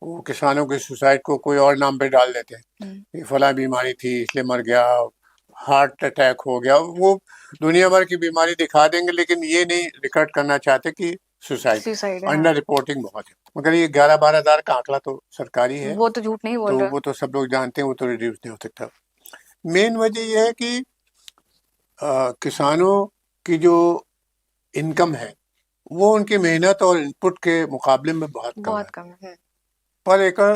वो किसानों के सुसाइड को कोई और नाम पे डाल देते हैं, ये फला बीमारी थी इसलिए मर गया, हार्ट अटैक हो गया, वो दुनिया भर की बीमारी दिखा देंगे, लेकिन ये नहीं रिकॉर्ड करना चाहते कि सुसाइड अंडर रिपोर्टिंग बहुत है। मगर ये 11-12,000 का आंकड़ा तो सरकारी है, वो तो झूठ नहीं बोल तो रहा। वो तो सब लोग जानते हैं, वो तो रिड्यूस नहीं हो सकता। मेन वजह यह है कि किसानों की जो इनकम है वो उनकी मेहनत और इनपुट के मुकाबले में बहुत कम है। पर एकड़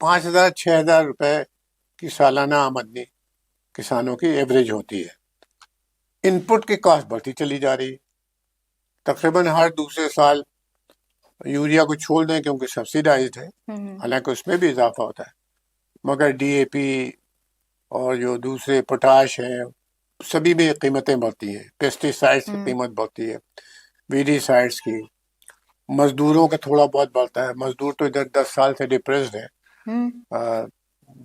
5,000-6,000 रुपए की सालाना आमदनी किसानों की एवरेज होती है। इनपुट की कॉस्ट बढ़ती चली जा रही है, तकरीबन हर दूसरे साल यूरिया को छोड़ दें क्योंकि सब्सिडाइज्ड है, हालांकि उसमें भी इजाफा होता है, मगर डीएपी और जो दूसरे पोटाश हैं सभी में कीमतें बढ़ती हैं, पेस्टिसाइड्स की कीमत बढ़ती है, वीडीसाइड्स की, मजदूरों का थोड़ा बहुत बढ़ता है। मजदूर तो इधर 10 साल से डिप्रेस्ड है,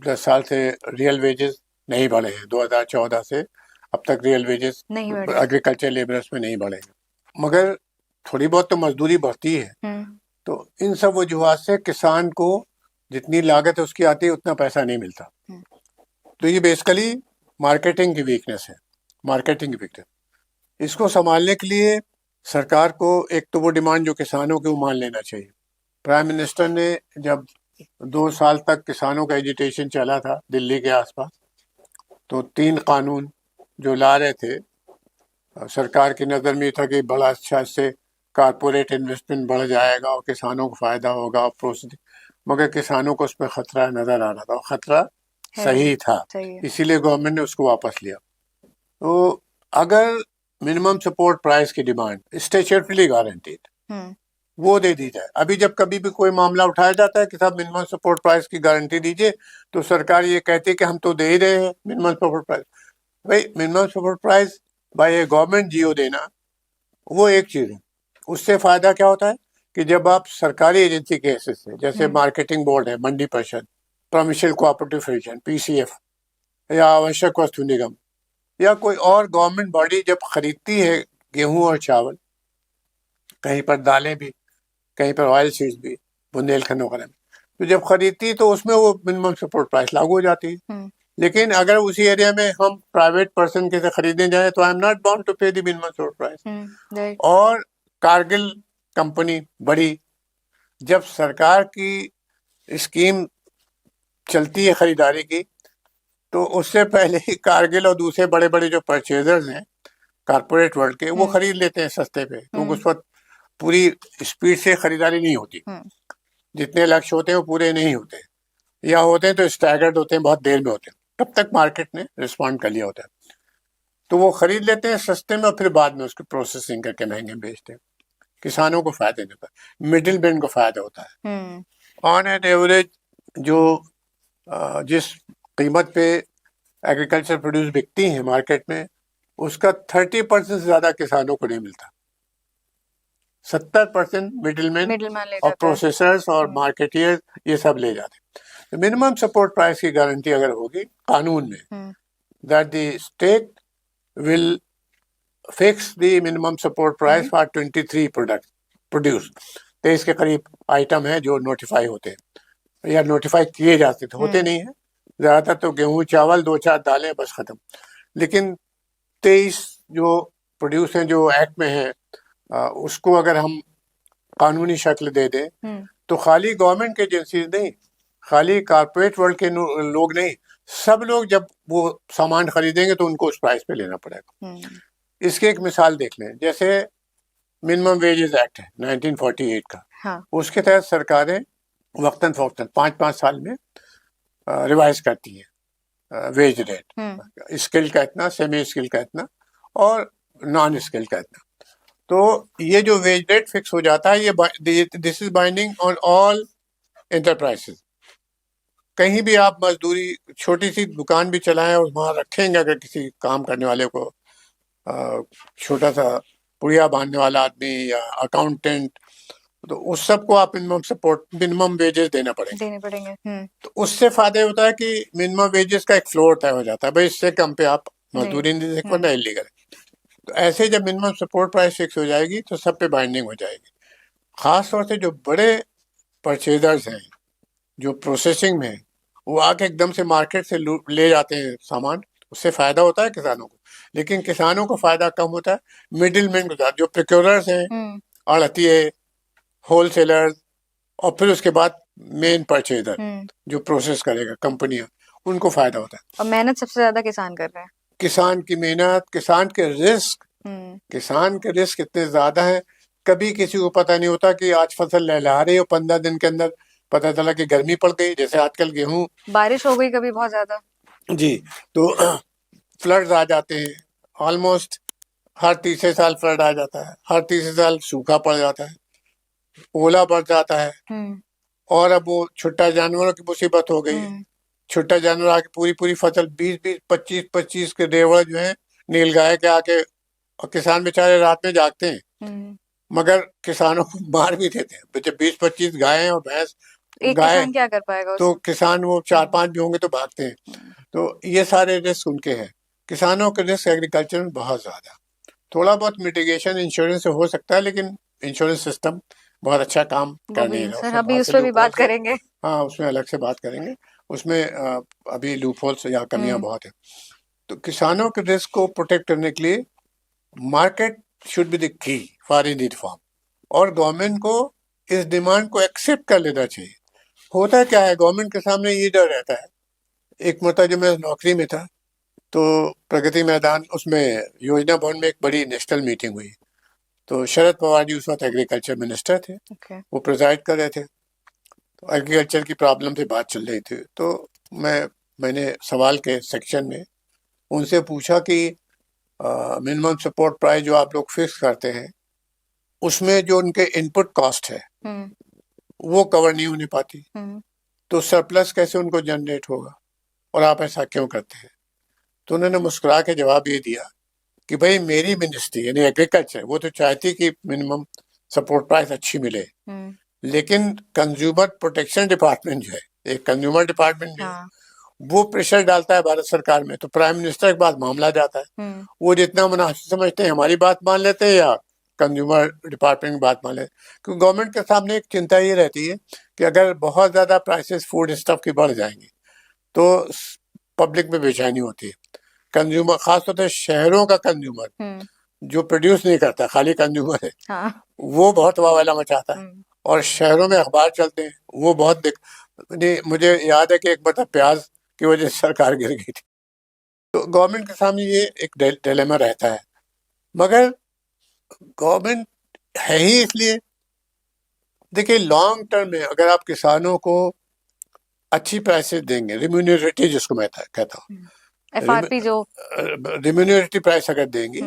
10 साल से रियल वेजेस नहीं बढ़े हैं, 2014 से अब तक रियल वेजेस एग्रीकल्चर लेबरर्स में नहीं बढ़े, मगर थोड़ी बहुत तो मजदूरी बढ़ती है। तो इन सब वजूहात से किसान को जितनी लागत उसकी आती है उतना पैसा नहीं मिलता। तो ये बेसिकली मार्केटिंग की वीकनेस है, मार्केटिंग की वीकनेस। इसको संभालने के लिए सरकार को एक तो वो डिमांड जो किसानों की वो मान लेना चाहिए। प्राइम मिनिस्टर ने जब 2 साल तक किसानों का एजिटेशन चला था दिल्ली के आसपास, तो 3 कानून जो ला रहे थे, सरकार की नज़र में था कि बड़ा अच्छा इससे कारपोरेट इन्वेस्टमेंट बढ़ जाएगा और किसानों को फायदा होगा, मगर किसानों को उस पर खतरा नजर आ रहा था, खतरा सही था, इसीलिए गवर्नमेंट ने उसको वापस लिया। तो अगर मिनिमम सपोर्ट प्राइस की डिमांड स्टैट्यूटरी गारंटीड वो दे दी जाए, अभी जब कभी भी कोई मामला उठाया जाता है कि साहब मिनिमम सपोर्ट प्राइस की गारंटी दीजिए, तो सरकार ये कहती है कि हम तो दे ही रहे हैं मिनिमम सपोर्ट प्राइस। भाई, minimum support price by government G O देना वो एक चीज है, उससे फायदा क्या होता है कि जब आप सरकारी एजेंसी के हिस्से से, जैसे मार्केटिंग बोर्ड है, मंडी परिषद, प्रोविंशियल कोऑपरेटिव फेडरेशन पीसीएफ, या आवश्यक वस्तु निगम, या कोई और गवर्नमेंट बॉडी जब खरीदती है गेहूं और चावल, कहीं पर दालें भी, कहीं पर ऑयल सीड्स भी, बुंदेलखंड वगैरह में। तो जब खरीदती तो उसमें वो मिनिमम सपोर्ट प्राइस लागू हो जाती है। लेकिन अगर उसी एरिया में हम प्राइवेट पर्सन के से खरीदने जाए तो I am not bound to pay the minimum support price. और कारगिल कंपनी बड़ी, जब सरकार की स्कीम चलती है खरीदारी की, तो उससे पहले ही कारगिल और दूसरे बड़े बड़े जो परचेजर्स हैं कारपोरेट वर्ल्ड के, वो खरीद लेते हैं सस्ते पे, क्योंकि उस वक्त पूरी स्पीड से खरीदारी नहीं होती, जितने लक्ष्य होते हैं वो पूरे नहीं होते, या होते हैं तो स्टैगर्ड होते हैं, बहुत देर में होते हैं, तब तक मार्केट ने रिस्पॉन्ड कर लिया होता है। तो वो खरीद लेते हैं सस्ते में और फिर बाद में उसकी प्रोसेसिंग करके महंगे बेचते हैं। किसानों को फायदा नहीं होता, मिडिल मैन को फायदा होता है। ऑन एन एवरेज जो जिस कीमत पे एग्रीकल्चर प्रोड्यूस बिकती है मार्केट में, उसका 30% से ज्यादा किसानों को नहीं मिलता। 70% मिडिलमैन और प्रोसेसर्स और मार्केटियर्स ये सब ले जाते हैं। तो मिनिमम सपोर्ट प्राइस की गारंटी अगर होगी कानून में, that the state will fix the minimum support price for 23 product produce. 23 के करीब आइटम है जो नोटिफाई होते हैं या नोटिफाई किए जाते थे, होते नहीं है ज्यादातर, तो गेहूं चावल 2-4 दालें बस खत्म। लेकिन 23 जो प्रोड्यूस हैं जो एक्ट में है, उसको अगर हम कानूनी शक्ल दे दें तो खाली गवर्नमेंट के एजेंसीज नहीं, खाली कारपोरेट वर्ल्ड के लोग नहीं, सब लोग जब वो सामान खरीदेंगे तो उनको उस प्राइस पे लेना पड़ेगा। इसकी एक मिसाल देख लें, जैसे मिनिमम वेजेस एक्ट है 1948 का, हाँ। उसके तहत सरकारें वक्तन फवक्तन 5-5 साल में रिवाइज करती है वेज रेट, स्किल का इतना, सेमी स्किल का इतना और नॉन स्किल का इतना। तो ये जो वेज रेट फिक्स हो जाता है, ये this is binding on all enterprises. कहीं भी आप मजदूरी, छोटी सी दुकान भी चलाएं और वहाँ रखेंगे अगर किसी काम करने वाले को, छोटा सा पुड़िया बांधने वाला आदमी या अकाउंटेंट, तो उस सबको आप मिनिमम वेजेस देने पड़ेंगे। तो उससे फायदा होता है कि मिनिमम वेजेस का एक फ्लोर तय हो जाता है, भाई इससे कम पे आप मजदूरी नहीं दे सकते, इलीगल। तो ऐसे जब मिनिमम सपोर्ट प्राइस फिक्स हो जाएगी तो सब पे बाइंडिंग हो जाएगी। खास तौर से जो बड़े परचेजर्स हैं जो प्रोसेसिंग में, वो आके एकदम से मार्केट से ले जाते हैं सामान, उससे फायदा होता है किसानों को। लेकिन किसानों को फायदा कम होता है मिडिल मैन को, जो प्रोक्योरर्स हैं, आड़तिये, होलसेलर्स, और फिर उसके बाद मेन परचेजर जो प्रोसेस करेगा कंपनियां, उनको फायदा होता है। और मेहनत सबसे ज्यादा किसान कर रहे हैं। किसान की मेहनत, किसान के रिस्क इतने ज्यादा है, कभी किसी को पता नहीं होता कि आज फसल लहला रही हो, 15 दिन के अंदर पता चला कि गर्मी पड़ गई, जैसे आजकल गेहूं, बारिश हो गई कभी बहुत ज्यादा जी, तो फ्लड्स आ जाते हैं। ऑलमोस्ट हर तीसरे साल फ्लड आ जाता है, हर तीसरे साल सूखा पड़ जाता है, ओला बढ़ जाता है। और अब वो छुट्टा जानवरों की मुसीबत हो गई, छुट्टा जानवर आके पूरी फसल 20-20, 25-25 के रेवड़ जो है नील गाय के आके, और किसान बेचारे रात में जागते हैं, मगर किसानों को मार भी देते हैं। जब 20-25 गायें और भैंस, गाय क्या कर पाएगा तो किसान वो 4-5 भी होंगे तो भागते हैं। तो ये सारे रिस्क उनके हैं। किसानों के रिस्क एग्रीकल्चर में बहुत ज्यादा। थोड़ा बहुत मिटिगेशन इंश्योरेंस से हो सकता है, लेकिन इंश्योरेंस सिस्टम बहुत अच्छा काम कर नहीं रहा। सर अभी उस पर भी बात करेंगे। हाँ, उसमें अलग से बात करेंगे। उसमें अभी लूपहोल्स या कमियां बहुत है। तो किसानों के रिस्क को प्रोटेक्ट करने के लिए market should be the key for in reform, और गवर्नमेंट को इस डिमांड को एक्सेप्ट कर लेना चाहिए। होता क्या है, गवर्नमेंट के सामने ये डर रहता है। एक मरतबा जब मैं नौकरी में था तो प्रगति मैदान, उसमें योजना भवन में एक बड़ी नेशनल मीटिंग हुई। तो शरद पवार जी उस वक्त एग्रीकल्चर मिनिस्टर थे, वो प्रिजाइड कर रहे थे। तो एग्रीकल्चर की प्रॉब्लम से बात चल रही थी। तो मैंने सवाल के सेक्शन में उनसे पूछा कि मिनिमम सपोर्ट प्राइस जो आप लोग फिक्स करते हैं, उसमें जो उनके इनपुट कॉस्ट है वो कवर नहीं होने पाती, तो सरप्लस कैसे उनको जनरेट होगा, और आप ऐसा क्यों करते हैं? तो उन्होंने मुस्कुरा के जवाब ये दिया कि भाई मेरी मिनिस्ट्री यानी एग्रीकल्चर, वो तो चाहती कि मिनिमम सपोर्ट प्राइस अच्छी मिले, लेकिन कंज्यूमर प्रोटेक्शन डिपार्टमेंट जो है, एक कंज्यूमर डिपार्टमेंट है, वो प्रेशर डालता है भारत सरकार में। तो प्राइम मिनिस्टर के पास मामला जाता है, वो जितना मुनासिब समझते हैं हमारी बात मान लेते हैं, या कंज्यूमर डिपार्टमेंट की बात मान लें, क्योंकि गवर्नमेंट के सामने एक चिंता ये रहती है कि अगर बहुत ज़्यादा प्राइसेस फूड स्टफ की बढ़ जाएंगी तो पब्लिक में बेचैनी होती है। कंज्यूमर, खासतौर से शहरों का कंज्यूमर जो प्रोड्यूस नहीं करता, खाली कंज्यूमर है, हाँ। वो बहुत वावैला मचाता है। और शहरों में अखबार चलते हैं, वो बहुत मुझे याद है कि एक बार प्याज की वजह से सरकार गिर गई थी। तो गवर्नमेंट के सामने ये एक डिलेमा रहता है, मगर गवर्नमेंट है ही इसलिए, देखिए लॉन्ग टर्म में अगर आप किसानों को अच्छी प्राइसेस देंगे, रिम्यूनरेटिव जिसको मैं कहता हूँ, FRP जो रिम्यूनरेटिव प्राइस अगर देंगे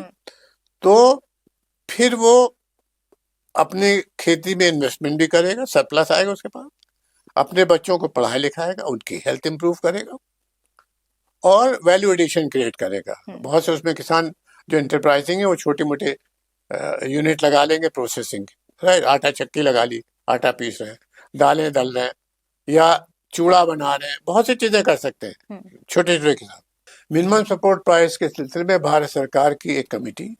तो फिर वो अपनी खेती में इन्वेस्टमेंट भी करेगा, सरप्लस आएगा उसके पास, अपने बच्चों को पढ़ाई लिखाएगा, उनकी हेल्थ इंप्रूव करेगा और वैल्यू एडिशन क्रिएट करेगा। बहुत से उसमें किसान जो इंटरप्राइजिंग है वो छोटे मोटे यूनिट लगा लेंगे प्रोसेसिंग, राइट, आटा चक्की लगा ली, आटा पीस रहे हैं, दालें दल रहे हैं या चूड़ा बना रहे हैं, बहुत सी चीजें कर सकते हैं छोटे छोटे किसान। मिनिमम सपोर्ट प्राइस के सिलसिले में भारत सरकार की एक कमेटी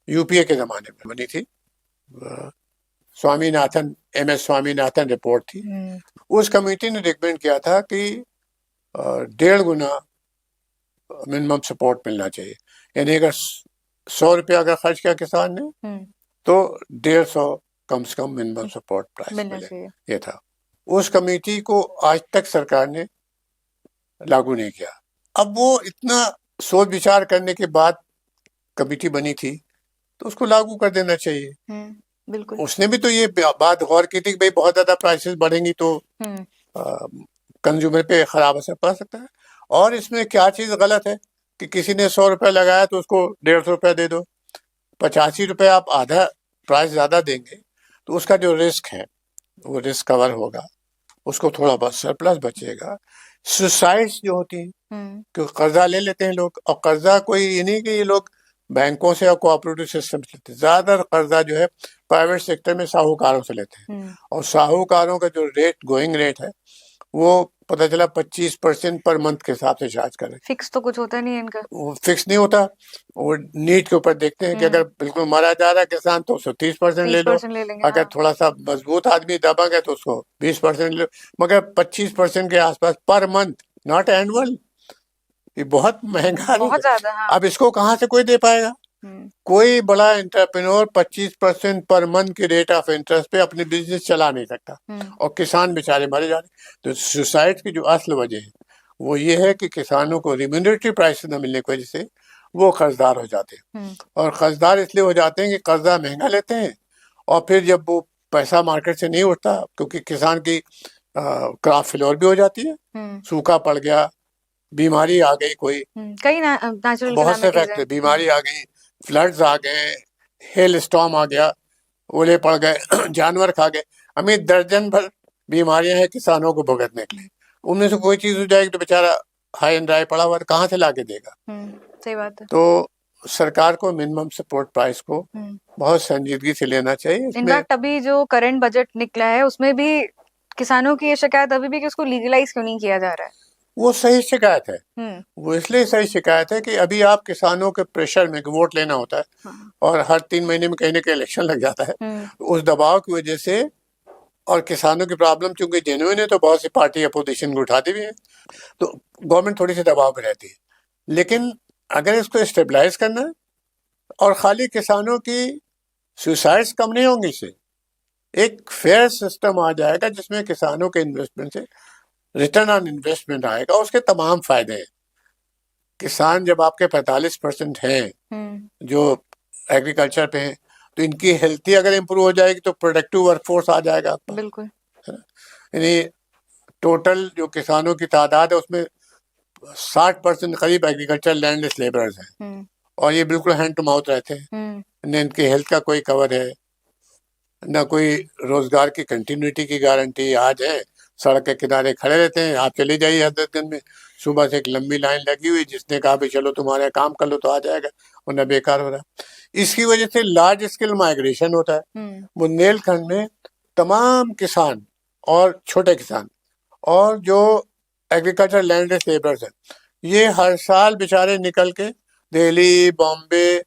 यूपीए के जमाने में बनी थी, स्वामीनाथन, MS स्वामीनाथन रिपोर्ट थी। उस कमेटी ने रिकमेंड किया था कि 1.5 गुना मिनिमम सपोर्ट मिलना चाहिए, यानी अगर 100 रुपया अगर खर्च किया किसान ने तो 150 कम से कम मिनिमम सपोर्ट प्राइस मिले, ये था। उस कमेटी को आज तक सरकार ने लागू नहीं किया। अब वो इतना सोच विचार करने के बाद कमेटी बनी थी तो उसको लागू कर देना चाहिए। बिल्कुल। उसने भी तो ये बात गौर की थी कि भाई बहुत ज्यादा प्राइसेस बढ़ेंगी तो कंज्यूमर पे खराब असर पड़ सकता है। और इसमें क्या चीज गलत है कि किसी ने 100 रुपया लगाया तो उसको 150 रुपया दे दो, 85 रुपया आप आधा प्राइस ज्यादा देंगे तो उसका जो रिस्क है वो रिस्क कवर होगा, उसको थोड़ा बहुत सरप्लस बचेगा। सुसाइड्स जो होती हैं, क्योंकि कर्जा ले लेते हैं लोग, और कर्जा कोई ये नहीं कि ये लोग बैंकों से और कोऑपरेटिव सिस्टम से लेते हैं, ज्यादातर कर्जा जो है प्राइवेट सेक्टर में साहूकारों से लेते हैं, और साहूकारों का जो रेट, गोइंग रेट है, वो पता चला 25% पर मंथ के हिसाब से चार्ज कर रहे हैं। फिक्स तो कुछ होता नहीं है इनका, वो फिक्स नहीं होता, वो नीड के ऊपर देखते हैं कि अगर बिल्कुल मारा जा रहा है किसान तो उसको 30% ले लो, अगर थोड़ा सा मजबूत आदमी दबंग है तो उसको 20% ले लो, मगर 25% के आसपास पर मंथ, नॉट एनुअल। ये बहुत महंगा, बहुत ज्यादा। हाँ। अब इसको कहाँ से कोई दे पाएगा? कोई बड़ा एंटरप्रेन्योर 25% पर मंथ के रेट ऑफ इंटरेस्ट पे अपने बिजनेस चला नहीं सकता, और किसान बेचारे मरे जा रहे। तो सुसाइड की जो असल वजह है वो ये है कि किसानों को रिम्यूनरेटिव प्राइस न मिलने की वजह से वो कर्जदार हो जाते हैं, और कर्जदार इसलिए हो जाते हैं कि कर्जा महंगा लेते हैं, और फिर जब वो पैसा मार्केट से नहीं उठता, क्योंकि किसान की क्रॉप फेल्योर भी हो जाती है, सूखा पड़ गया, बीमारी आ गई, कोई कई नेचुरल बहुत से फैक्टर, बीमारी आ गई, फ्लड्स आ गए, हेल स्टॉर्म आ गया, ओले पड़ गए, जानवर खा गए, हमें दर्जन भर बीमारियां हैं किसानों को भुगतने के लिए। उनमें से कोई चीज हो जाएगी तो बेचारा हाई एंड ड्राई पड़ा हुआ कहाँ से लाके देगा? सही बात है। तो सरकार को मिनिमम सपोर्ट प्राइस को बहुत संजीदगी से लेना चाहिए। इनफैक्ट अभी जो करंट बजट निकला है उसमें भी किसानों की ये शिकायत अभी भी कि उसको लीगलाइज क्यों नहीं किया जा रहा है। वो सही शिकायत है, वो इसलिए सही शिकायत है कि अभी आप किसानों के प्रेशर में वोट लेना होता है, और हर 3 महीने में कहीं ना कहीं इलेक्शन लग जाता है, उस दबाव की वजह से, और किसानों की प्रॉब्लम चूंकि जेन्युइन है तो बहुत सी पार्टी अपोजिशन को उठाती भी है, तो गवर्नमेंट थोड़ी सी दबाव में रहती है। लेकिन अगर इसको स्टेबलाइज करना है, और खाली किसानों की सुसाइड्स कम नहीं होंगी, इससे एक फेयर सिस्टम आ जाएगा जिसमें किसानों के इन्वेस्टमेंट से रिटर्न ऑन इन्वेस्टमेंट आएगा, उसके तमाम फायदे हैं। किसान जब आपके 45% हैं जो एग्रीकल्चर पे हैं, तो इनकी हेल्थी अगर इम्प्रूव हो जाएगी तो प्रोडक्टिव वर्कफोर्स आ जाएगा आपका। बिल्कुल। यानी टोटल जो किसानों की तादाद है उसमें 60% करीब एग्रीकल्चर लैंडलेस लेबरर्स हैं, और ये बिल्कुल हैंड टू माउथ रहते हैं, न इनकी हेल्थ का कोई कवर है, न कोई रोजगार की कंटिन्यूटी की गारंटी। आज है सड़क के किनारे खड़े रहते हैं, आप चले जाइए हजरतगंज में, सुबह से एक लंबी लाइन लगी हुई, जिसने कहा भी चलो तुम्हारे काम कर लो तो आ जाएगा, वरना बेकार हो रहा है। इसकी वजह से लार्ज स्केल माइग्रेशन होता है। बुंदेलखंड में तमाम किसान और छोटे किसान और जो एग्रीकल्चर लैंडलेस लेबरर्स हैं, ये हर साल बेचारे निकल के दिल्ली, बॉम्बे,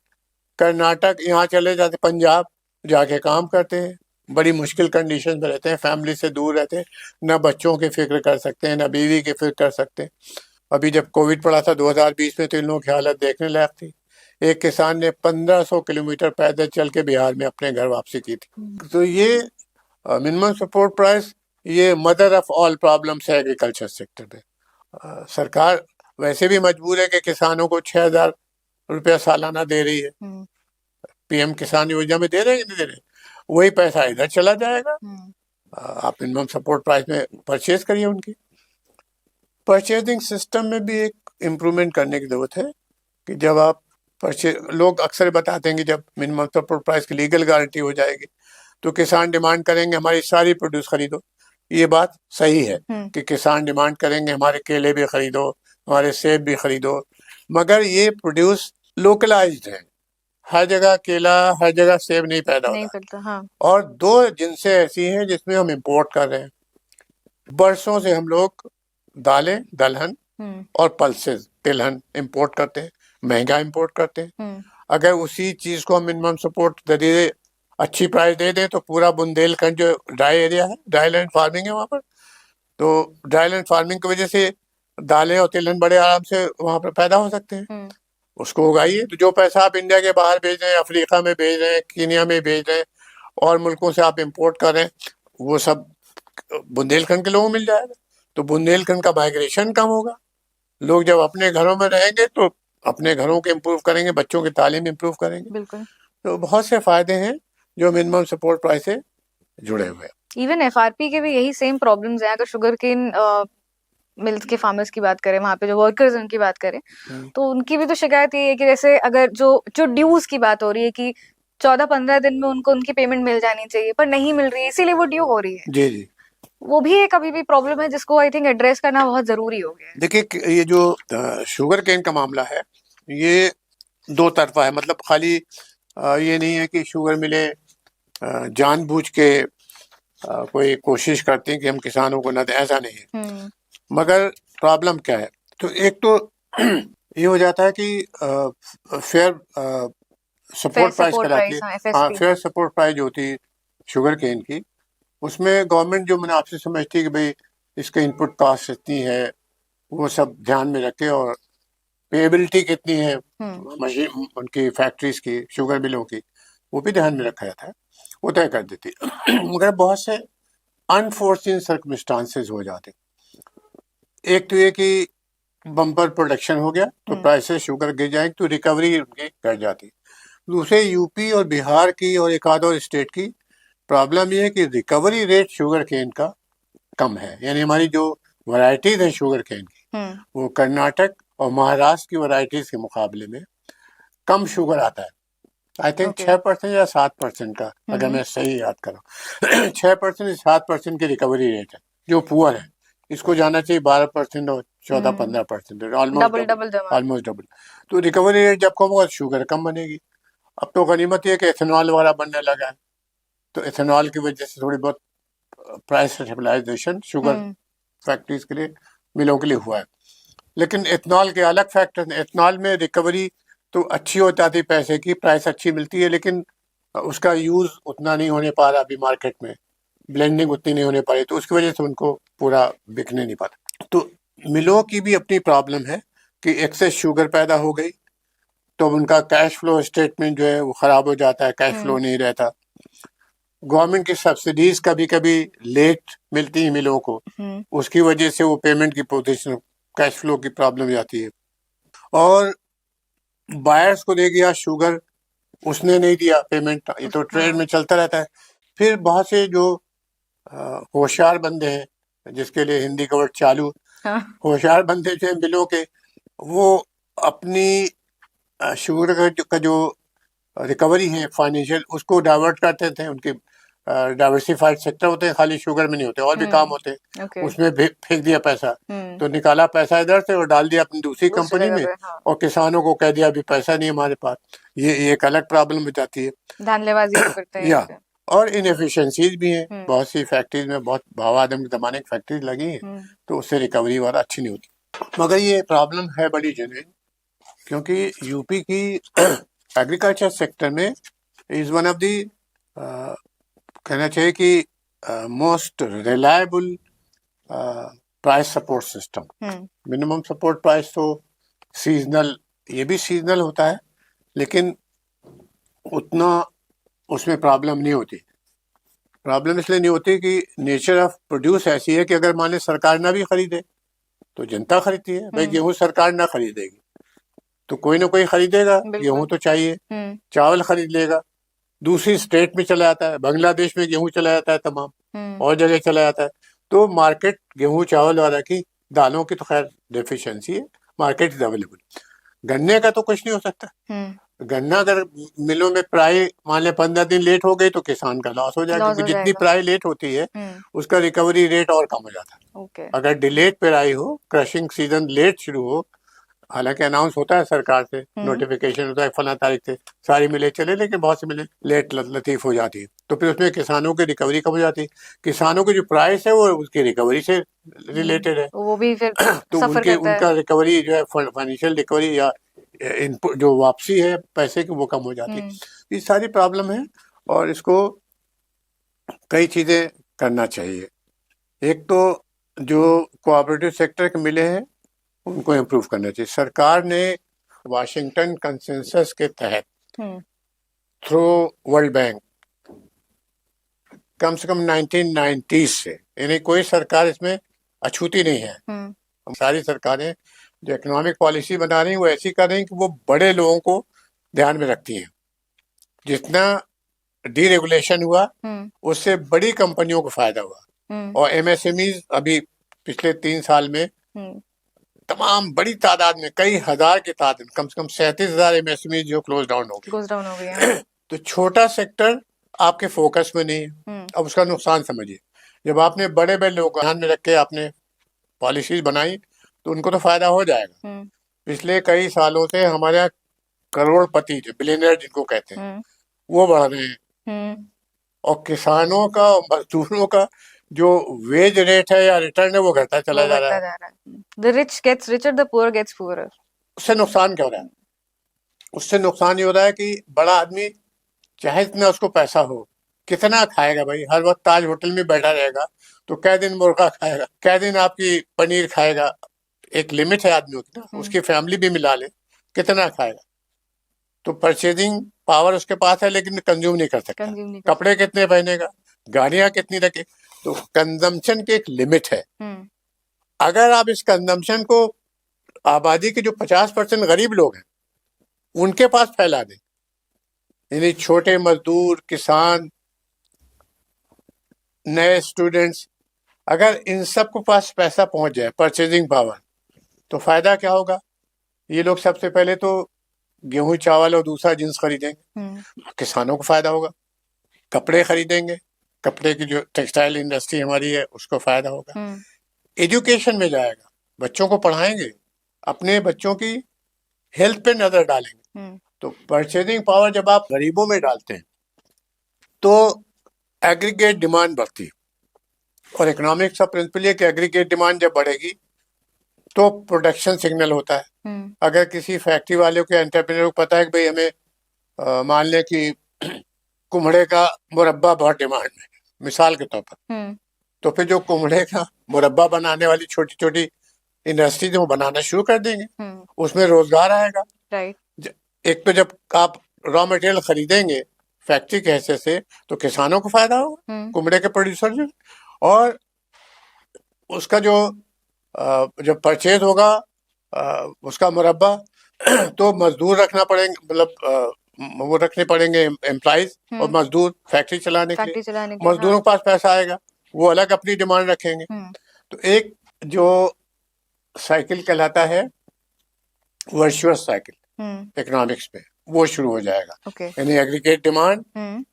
कर्नाटक, यहाँ चले जाते, पंजाब जाके काम करते हैं, बड़ी मुश्किल कंडीशन में रहते हैं, फैमिली से दूर रहते हैं, ना बच्चों की फिक्र कर सकते हैं, ना बीवी की फिक्र कर सकते हैं। अभी जब कोविड पड़ा था 2020 में, तो इन लोगों की हालत देखने लायक थी। एक किसान ने 1500 किलोमीटर पैदल चल के बिहार में अपने घर वापसी की थी। तो ये मिनिमम सपोर्ट प्राइस, ये मदर ऑफ ऑल प्रॉब्लम्स है एग्रीकल्चर सेक्टर में। सरकार वैसे भी मजबूर है कि किसानों को 6,000 रुपया सालाना दे रही है, पीएम किसान योजना में दे रहे हैं कि नहीं दे रहे, वही पैसा इधर चला जाएगा। आप मिनिमम सपोर्ट प्राइस में परचेज करिए। उनकी परचेजिंग सिस्टम में भी एक इम्प्रूवमेंट करने की जरूरत है कि जब आप लोग अक्सर बताते हैं कि जब मिनिमम सपोर्ट प्राइस की लीगल गारंटी हो जाएगी तो किसान डिमांड करेंगे हमारी सारी प्रोड्यूस खरीदो। ये बात सही है कि किसान डिमांड करेंगे हमारे केले भी खरीदो, हमारे सेब भी खरीदो, मगर ये प्रोड्यूस लोकलाइज्ड है। हर जगह केला, हर जगह सेब नहीं पैदा होता। हाँ। और 2 जिनसे ऐसी हैं जिसमें हम इंपोर्ट कर रहे हैं। बरसों से हम लोग दालें, दलहन और पल्सेस, तिलहन इंपोर्ट करते हैं, महंगा इंपोर्ट करते हैं। अगर उसी चीज को हम मिनिमम सपोर्ट जरिए अच्छी प्राइस दे दें तो पूरा बुंदेलखंड जो ड्राई एरिया है, ड्राई लैंड फार्मिंग है वहाँ पर, तो ड्राई लैंड फार्मिंग की वजह से दालें और तिलहन बड़े आराम से वहाँ पर पैदा हो सकते हैं। उसको उगाइए, तो जो पैसा आप इंडिया के बाहर भेज रहे हैं, अफ्रीका में भेज रहे हैं, कीनिया में भेज रहे हैं और मुल्कों से आप इंपोर्ट कर रहे हैं, वो सब बुंदेलखंड के लोगों को मिल जाएगा। तो बुंदेलखंड का माइग्रेशन कम होगा। लोग जब अपने घरों में रहेंगे तो अपने घरों के इम्प्रूव करेंगे, बच्चों की तालीम इम्प्रूव करेंगे। बिल्कुल। तो बहुत से फायदे हैं जो मिनिमम सपोर्ट प्राइस से जुड़े हुए हैं। इवन एफआरपी के भी यही सेम प्रॉब्लम्स हैं। अगर शुगर केन मिल्स के फार्मर्स की बात करें, वहाँ पे जो वर्कर्स उनकी बात करें, तो उनकी भी तो शिकायत ये है कि जैसे अगर जो ड्यूज की बात हो रही है कि 14-15 दिन में उनको उनकी पेमेंट मिल जानी चाहिए, पर नहीं मिल रही है, इसीलिए वो ड्यू हो रही है। जी जी, वो भी एक अभी भी प्रॉब्लम है जिसको आई थिंक एड्रेस करना बहुत जरूरी हो गया है। देखिए, ये जो शुगर केन का मामला है, ये 2 तरफा है। मतलब खाली ये नहीं है कि शुगर मिले जानबूझ के कोई कोशिश करते हैं कि हम किसानों को न दें, ऐसा नहीं है। मगर प्रॉब्लम क्या है, तो एक तो ये हो जाता है कि फेयर सपोर्ट प्राइस कहलाती है। हाँ, फेयर सपोर्ट प्राइस जो होती है शुगर केन की, उसमें गवर्नमेंट जो मुनासिब समझती है कि भाई इसके इनपुट कॉस्ट इतनी है, वो सब ध्यान में रखे, और पेएबिलिटी कितनी है मशीन उनकी फैक्ट्रीज की, शुगर मिलों की, वो भी ध्यान में रखा जाता है, वो तय कर देती है। मगर बहुत से अनफोर्सिन सर्कमस्टांसेस हो जाते। एक तो ये कि बम्पर प्रोडक्शन हो गया तो प्राइसेस शुगर गिर जाएंगे, तो रिकवरी उनकी गिर जाती। दूसरे यूपी और बिहार की और एक आध और स्टेट की प्रॉब्लम ये है कि रिकवरी रेट शुगर केन का कम है। यानी हमारी जो वैरायटीज है शुगर केन की, वो कर्नाटक और महाराष्ट्र की वैरायटीज के मुकाबले में कम शुगर आता है। आई थिंक 6% या 7% का, अगर मैं सही याद करूँ 6% या 7% की रिकवरी रेट है जो पुअर है। इसको जाना चाहिए 12% और 14-15%, ऑलमोस्ट डबल। तो रिकवरी रेट जब कम होगा शुगर कम बनेगी। अब तो गनीमत ये कि एथेनॉल वगैरह बनने लगा है, तो एथेनॉल की वजह से थोड़ी बहुत प्राइस स्टेबलाइजेशन शुगर फैक्ट्रीज के लिए, मिलों के लिए हुआ है। लेकिन एथेनॉल के अलग फैक्टर हैं। एथेनॉल में रिकवरी तो अच्छी हो जाती है, पैसे की प्राइस अच्छी मिलती है, लेकिन उसका यूज उतना नहीं होने पा रहा अभी मार्केट में, ब्लेंडिंग उतनी नहीं होने पा रही, तो उसकी वजह से उनको पूरा बिकने नहीं पाता। तो मिलों की भी अपनी प्रॉब्लम है कि एक्सेस शुगर पैदा हो गई तो उनका कैश फ्लो स्टेटमेंट जो है वो खराब हो जाता है, कैश फ्लो नहीं रहता। गवर्नमेंट की सब्सिडीज कभी कभी लेट मिलती है मिलों को, उसकी वजह से वो पेमेंट की पोजीशन, कैश फ्लो की प्रॉब्लम जाती है। और बायर्स को दे गया शुगर, उसने नहीं दिया पेमेंट, ये तो ट्रेड में चलता रहता है। फिर बहुत से जो होशियार बंदे हैं, जिसके लिए हिंदी का वर्ड चालू, होशियार बंदे जो हैं मिलों के, वो अपनी शुगर का जो रिकवरी है फाइनेंशियल, उसको डाइवर्ट करते थे। उनके डाइवर्सिफाइड सेक्टर होते हैं, खाली शुगर में नहीं होते, और भी काम होते हैं। उसमें फेंक दिया पैसा, तो निकाला पैसा इधर से और डाल दिया अपनी दूसरी कंपनी में, और किसानों को कह दिया अभी पैसा नहीं हमारे पास। ये एक अलग प्रॉब्लम हो जाती है, धांधलेबाजी करते हैं। या और इनएफिशिएंसीज भी हैं। बहुत सी फैक्ट्रीज में, बहुत भावा आदम के जमाने की फैक्ट्रीज लगी हैं, तो उससे रिकवरी वाला अच्छी नहीं होती। मगर ये प्रॉब्लम है बड़ी जेन्युइन, क्योंकि यूपी की एग्रीकल्चर सेक्टर में इज वन ऑफ द कहना चाहिए कि most reliable price support system. Minimum support price तो सीजनल, ये भी सीजनल होता है, लेकिन उतना उसमें प्रॉब्लम नहीं होती। प्रॉब्लम इसलिए नहीं होती कि नेचर ऑफ प्रोड्यूस ऐसी है कि अगर मान ली सरकार ना भी खरीदे तो जनता खरीदती है। भाई गेहूं सरकार ना खरीदेगी तो कोई ना कोई खरीदेगा, गेहूं तो चाहिए। चावल खरीद लेगा, दूसरी स्टेट में चला जाता है, बांग्लादेश में गेहूं चला जाता है, तमाम और जगह चला जाता है। तो मार्केट गेहूं चावल वाला की, दालों की तो खैर डेफिशिएंसी है, मार्केट इज अवेलेबल। गन्ने का तो कुछ नहीं हो सकता। गन्ना अगर मिलों में प्राई मान ले 15 दिन लेट हो गई तो किसान का लॉस हो जाएगा, क्योंकि जितनी प्राई लेट होती है उसका रिकवरी रेट और कम हो जाता है। अगर डिलेड प्राई हो, क्रशिंग सीजन लेट शुरू हो, हालांकि अनाउंस होता है सरकार से, नोटिफिकेशन होता है फला तारीख से सारी मिलें चले, लेकिन बहुत सी मिलें लेट लतीफ हो जाती है, तो फिर उसमें किसानों की रिकवरी कम हो जाती है। किसानों की जो प्राइस है वो उसकी रिकवरी से रिलेटेड है, वो भी फिर तो उनका रिकवरी जो है, फाइनेंशियल रिकवरी या इनपुट जो वापसी है पैसे की, वो कम हो जाती है। ये सारी प्रॉब्लम है और इसको कई चीजें करना चाहिए। एक तो जो कोऑपरेटिव सेक्टर के मिले हैं उनको इम्प्रूव करना चाहिए। सरकार ने वाशिंगटन कंसेंसस के तहत थ्रू वर्ल्ड बैंक कम से कम 1990 से, यानी कोई सरकार इसमें अछूती नहीं है। सारी सरकारें जो इकोनॉमिक पॉलिसी बना रही हैं वो ऐसी कर रही हैं कि वो बड़े लोगों को ध्यान में रखती हैं। जितना डीरेगुलेशन हुआ उससे बड़ी कंपनियों को फायदा हुआ, और एमएसएमईज अभी पिछले 3 साल में तमाम बड़ी तादाद में, कई हजार की तादाद, कम से कम 37,000 एमएसएमई जो क्लोज डाउन हो गए। तो छोटा सेक्टर आपके फोकस में नहीं है। अब उसका नुकसान समझिए, जब आपने बड़े बड़े लोग ध्यान में रख के आपने पॉलिसीज बनाई तो उनको तो फायदा हो जाएगा। पिछले कई सालों से हमारे यहाँ करोड़पति जो बिलियनर जिनको कहते हैं वो बढ़ रहे हैं, और किसानों का, मजदूरों का जो वेज रेट है या रिटर्न है वो घटता चला जा रहा है। The rich gets richer, the poor gets poorer. उससे नुकसान क्या हो रहा है? उससे नुकसान ये हो रहा है कि बड़ा आदमी चाहे इतना उसको पैसा हो, कितना खाएगा भाई? हर वक्त ताज होटल में बैठा रहेगा तो कै दिन मुर्गा खाएगा, कै दिन आपकी पनीर खाएगा? एक लिमिट है आदमी की, उसकी फैमिली भी मिला ले, कितना खाएगा? तो परचेजिंग पावर उसके पास है लेकिन कंज्यूम नहीं कर सकता। कपड़े कितने पहनेगा, गाड़ियां कितनी रखे? तो कंजम्पशन की एक लिमिट है। अगर आप इस कंजम्पशन को आबादी के जो 50% गरीब लोग हैं उनके पास फैला दें, यानी छोटे मजदूर, किसान, नए स्टूडेंट्स, अगर इन सबको पास पैसा पहुंच जाए, परचेजिंग पावर, तो फायदा क्या होगा? ये लोग सबसे पहले तो गेहूं चावल और दूसरा जिन्स खरीदेंगे, किसानों को फायदा होगा। कपड़े खरीदेंगे, कपड़े की जो टेक्सटाइल इंडस्ट्री हमारी है उसको फायदा होगा। एजुकेशन में जाएगा, बच्चों को पढ़ाएंगे, अपने बच्चों की हेल्थ पे नजर डालेंगे। तो परचेजिंग पावर जब आप गरीबों में डालते हैं तो एग्रीगेट डिमांड बढ़ती है, और इकोनॉमिक्स का प्रिंसिपल है कि एग्रीगेट डिमांड जब बढ़ेगी तो प्रोडक्शन सिग्नल होता है। अगर किसी फैक्ट्री वाले को, एंटरप्रेन्योर को पता है कि भाई हमें मान लें कि कुम्हड़े का मुरब्बा बहुत डिमांड है मिसाल के तौर पर, तो फिर जो कुम्हड़े का मुरब्बा बनाने वाली छोटी छोटी इंडस्ट्रीज वो बनाना शुरू कर देंगे, उसमें रोजगार आएगा। एक तो जब आप रॉ मटेरियल खरीदेंगे फैक्ट्री के हैसियत से तो किसानों को फायदा होगा, कुम्हड़े के प्रोड्यूसर जो, और उसका जो जब परचेज होगा उसका मुरब्बा तो मजदूर रखना पड़ेंगे, मतलब वो रखने पड़ेंगे एम्प्लॉइज और मजदूर फैक्ट्री चलाने के लिए। मजदूरों के पास पैसा आएगा, वो अलग अपनी डिमांड रखेंगे। तो एक जो साइकिल कहलाता है वर्चुअस साइकिल इकोनॉमिक्स में, वो शुरू हो जाएगा। यानी aggregate demand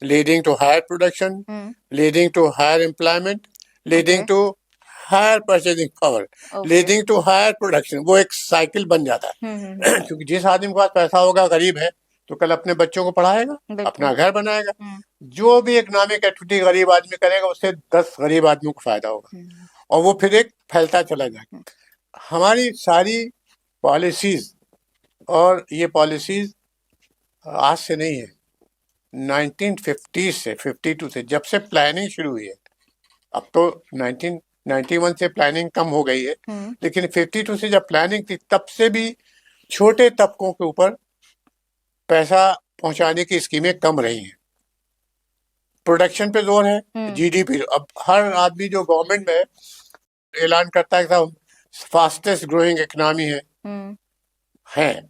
leading to higher production, leading to higher employment, leading to higher purchasing power, leading to higher production. वो एक साइकिल बन जाता है। क्योंकि जिस आदमी के पास पैसा होगा, गरीब है, तो कल अपने बच्चों को पढ़ाएगा, अपना घर बनाएगा। जो भी इकोनॉमिक एक्टिविटी गरीब आदमी करेगा उससे 10 गरीब आदमियों को फायदा होगा, और वो फिर एक फैलता चला जाएगा। हमारी सारी पॉलिसीज, और ये पॉलिसीज आज से नहीं है, 1950 से 52 से, जब से प्लानिंग शुरू हुई है। अब तो 1991 से प्लानिंग कम हो गई है, लेकिन 52 से जब प्लानिंग थी तब से भी छोटे तबकों के ऊपर पैसा पहुंचाने की स्कीमें कम रही हैं। प्रोडक्शन पे जोर है, जीडीपी। अब हर आदमी जो गवर्नमेंट में ऐलान करता है कि फास्टेस्ट ग्रोइंग इकोनॉमी है,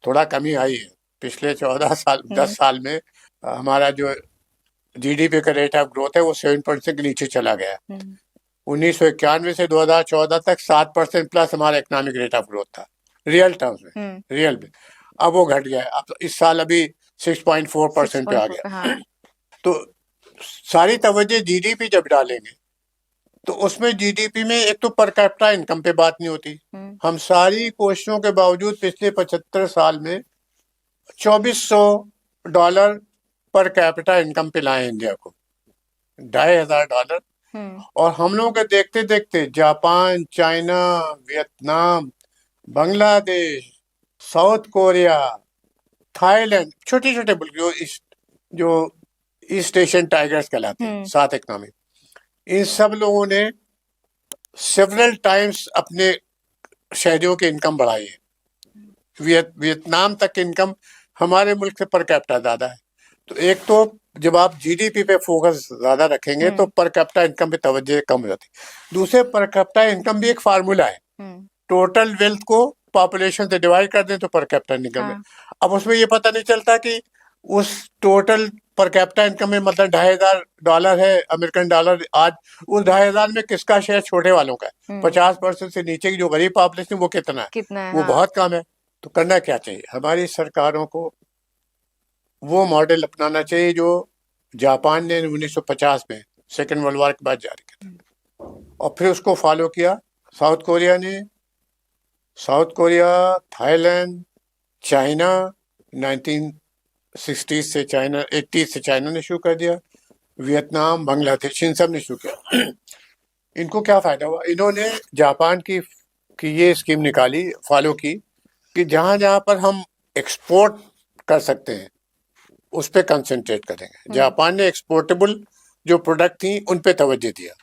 थोड़ा कमी आई है पिछले 14 साल 10 साल में। हमारा जो जीडीपी का रेट ऑफ ग्रोथ है वो 7% के नीचे चला गया। 1991 से 2014 तक 7% प्लस हमारा इकोनॉमिक रेट ऑफ ग्रोथ था रियल टर्म्स में, रियल में। अब वो घट गया है, अब इस साल अभी 6.4% पे आ गया। हाँ। तो सारी तवज्जो जीडीपी जब डालेंगे तो उसमें जीडीपी में एक तो पर कैपिटा इनकम पे बात नहीं होती। हम सारी कोशिशों के बावजूद पिछले 75 साल में $2400 पर कैपिटा इनकम पे लाए इंडिया को, $2500। और हम लोगों के देखते देखते Japan, China, Vietnam, Bangladesh, south Korea, Thailand, छोटे छोटे मुल्क जो ईस्ट एशियन टाइगर्स कहलाते हैं, 7 इकोनॉमी, इन सब लोगों ने सेवरल टाइम्स अपने शहरियों की इनकम बढ़ाई है। वियतनाम तक की इनकम हमारे मुल्क से पर कैपिटा ज्यादा है। तो एक तो जब आप जीडीपी पे फोकस ज्यादा रखेंगे तो पर कैपिटा इनकम पे तवज्जो कम हो जाती। दूसरे, पर कैपिटा इनकम भी एक फार्मूला है, टोटल वेल्थ को पॉपुलेशन से डिवाइड कर दें तो पर कैपिटा इनकम है। अब उसमें ये पता नहीं चलता कि उस टोटल पर कैपिटा इनकम में मतलब $2500 है अमेरिकन डॉलर, आज उस 2500 में किसका शेयर छोटे वालों का है। 50% से नीचे की जो गरीब पॉपुलेशन वो कितना है, वो बहुत कम है। तो करना क्या चाहिए, हमारी सरकारों को वो मॉडल अपनाना चाहिए जो जापान ने 1950 में सेकेंड वर्ल्ड वॉर के बाद जारी किया था, और फिर उसको फॉलो किया साउथ कोरिया ने, थाईलैंड, चाइना 1960 से चाइना, 80 से चाइना ने शुरू कर दिया, वियतनाम, बांग्लादेश, इन सब ने शुरू किया। इनको क्या फायदा हुआ, इन्होंने जापान की ये स्कीम निकाली, फॉलो की कि जहां जहां पर हम एक्सपोर्ट कर सकते हैं उस पे कंसंट्रेट करेंगे। जापान ने एक्सपोर्टेबल जो प्रोडक्ट थी उन पे तवज्जो दिया।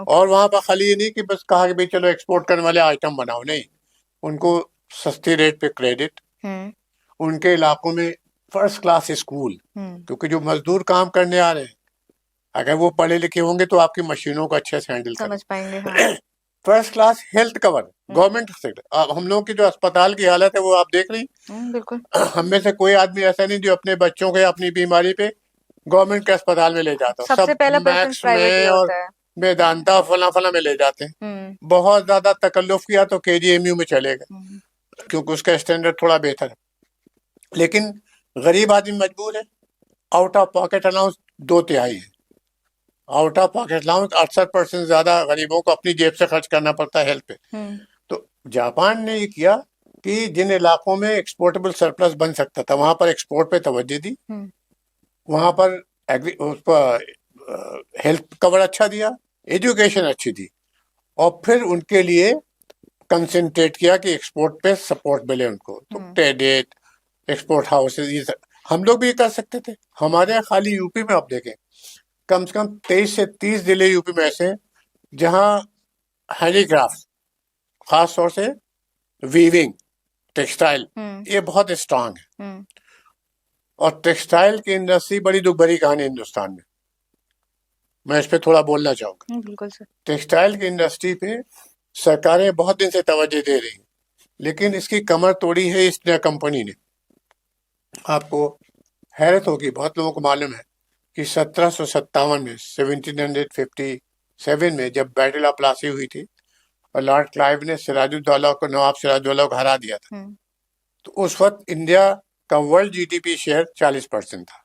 और वहां पर खाली ये नहीं कि बस कहा कि भाई चलो एक्सपोर्ट करने वाले आइटम बनाओ, नहीं, उनको सस्ती रेट पे क्रेडिट, उनके इलाकों में फर्स्ट क्लास स्कूल, क्योंकि जो मजदूर काम करने आ रहे हैं अगर वो पढ़े लिखे होंगे तो आपकी मशीनों को अच्छे से हैंडल समझ पाएंगे। First class health cover government sector. हम लोगों की जो अस्पताल की हालत है वो आप देख रही, बिल्कुल। हम में से कोई आदमी ऐसा नहीं जो अपने बच्चों के अपनी बीमारी पे गवर्नमेंट के अस्पताल में ले जाता। सबसे पहला मैक्स में और मेदांता फला फला में ले जाते हैं। बहुत ज्यादा तकल्लुफ किया तो केजीएमयू में चले गए क्योंकि उसका स्टैंडर्ड थोड़ा बेहतर है। लेकिन गरीब आदमी मजबूर है, आउट ऑफ पॉकेट अलाउंस 2/3 है। आउट ऑफ पॉकेट अलाउंस 68% ज्यादा गरीबों को अपनी जेब से खर्च करना पड़ता है हेल्थ पे। तो जापान ने ये किया कि जिन इलाकों में एक्सपोर्टेबल सरप्लस बन सकता था वहां पर एक्सपोर्ट पे तवज्जो दी, वहां पर उस पर हेल्थ कवर अच्छा दिया, एजुकेशन अच्छी दी, और फिर उनके लिए कंसंट्रेट किया कि एक्सपोर्ट पे सपोर्ट मिले उनको। तो ट्रेडेट, एक्सपोर्ट हाउसेज, ये हम लोग भी कर सकते थे। हमारे यहाँ खाली यूपी में आप देखें कम से कम 23 से 30 जिले यूपी में ऐसे जहां हैंडीक्राफ्ट, खास तौर से वीविंग, टेक्सटाइल, ये बहुत स्ट्रांग है। और टेक्सटाइल की इंडस्ट्री बड़ी दुख भरी कहानी हिंदुस्तान में, मैं इस पे थोड़ा बोलना चाहूंगा। बिल्कुल सर। टेक्सटाइल की इंडस्ट्री पे सरकारें बहुत दिन से तवज्जो दे रही, लेकिन इसकी कमर तोड़ी है ईस्ट इंडिया कंपनी ने। आपको हैरत होगी, बहुत लोगों को मालूम है कि 1757 में 1757 में जब बैटल ऑफ प्लासी हुई थी और लॉर्ड क्लाइव ने सिराजुद्दौला को, नवाब सिराजुद्दौला को हरा दिया था, तो उस वक्त इंडिया का वर्ल्ड जीडीपी शेयर 40% था।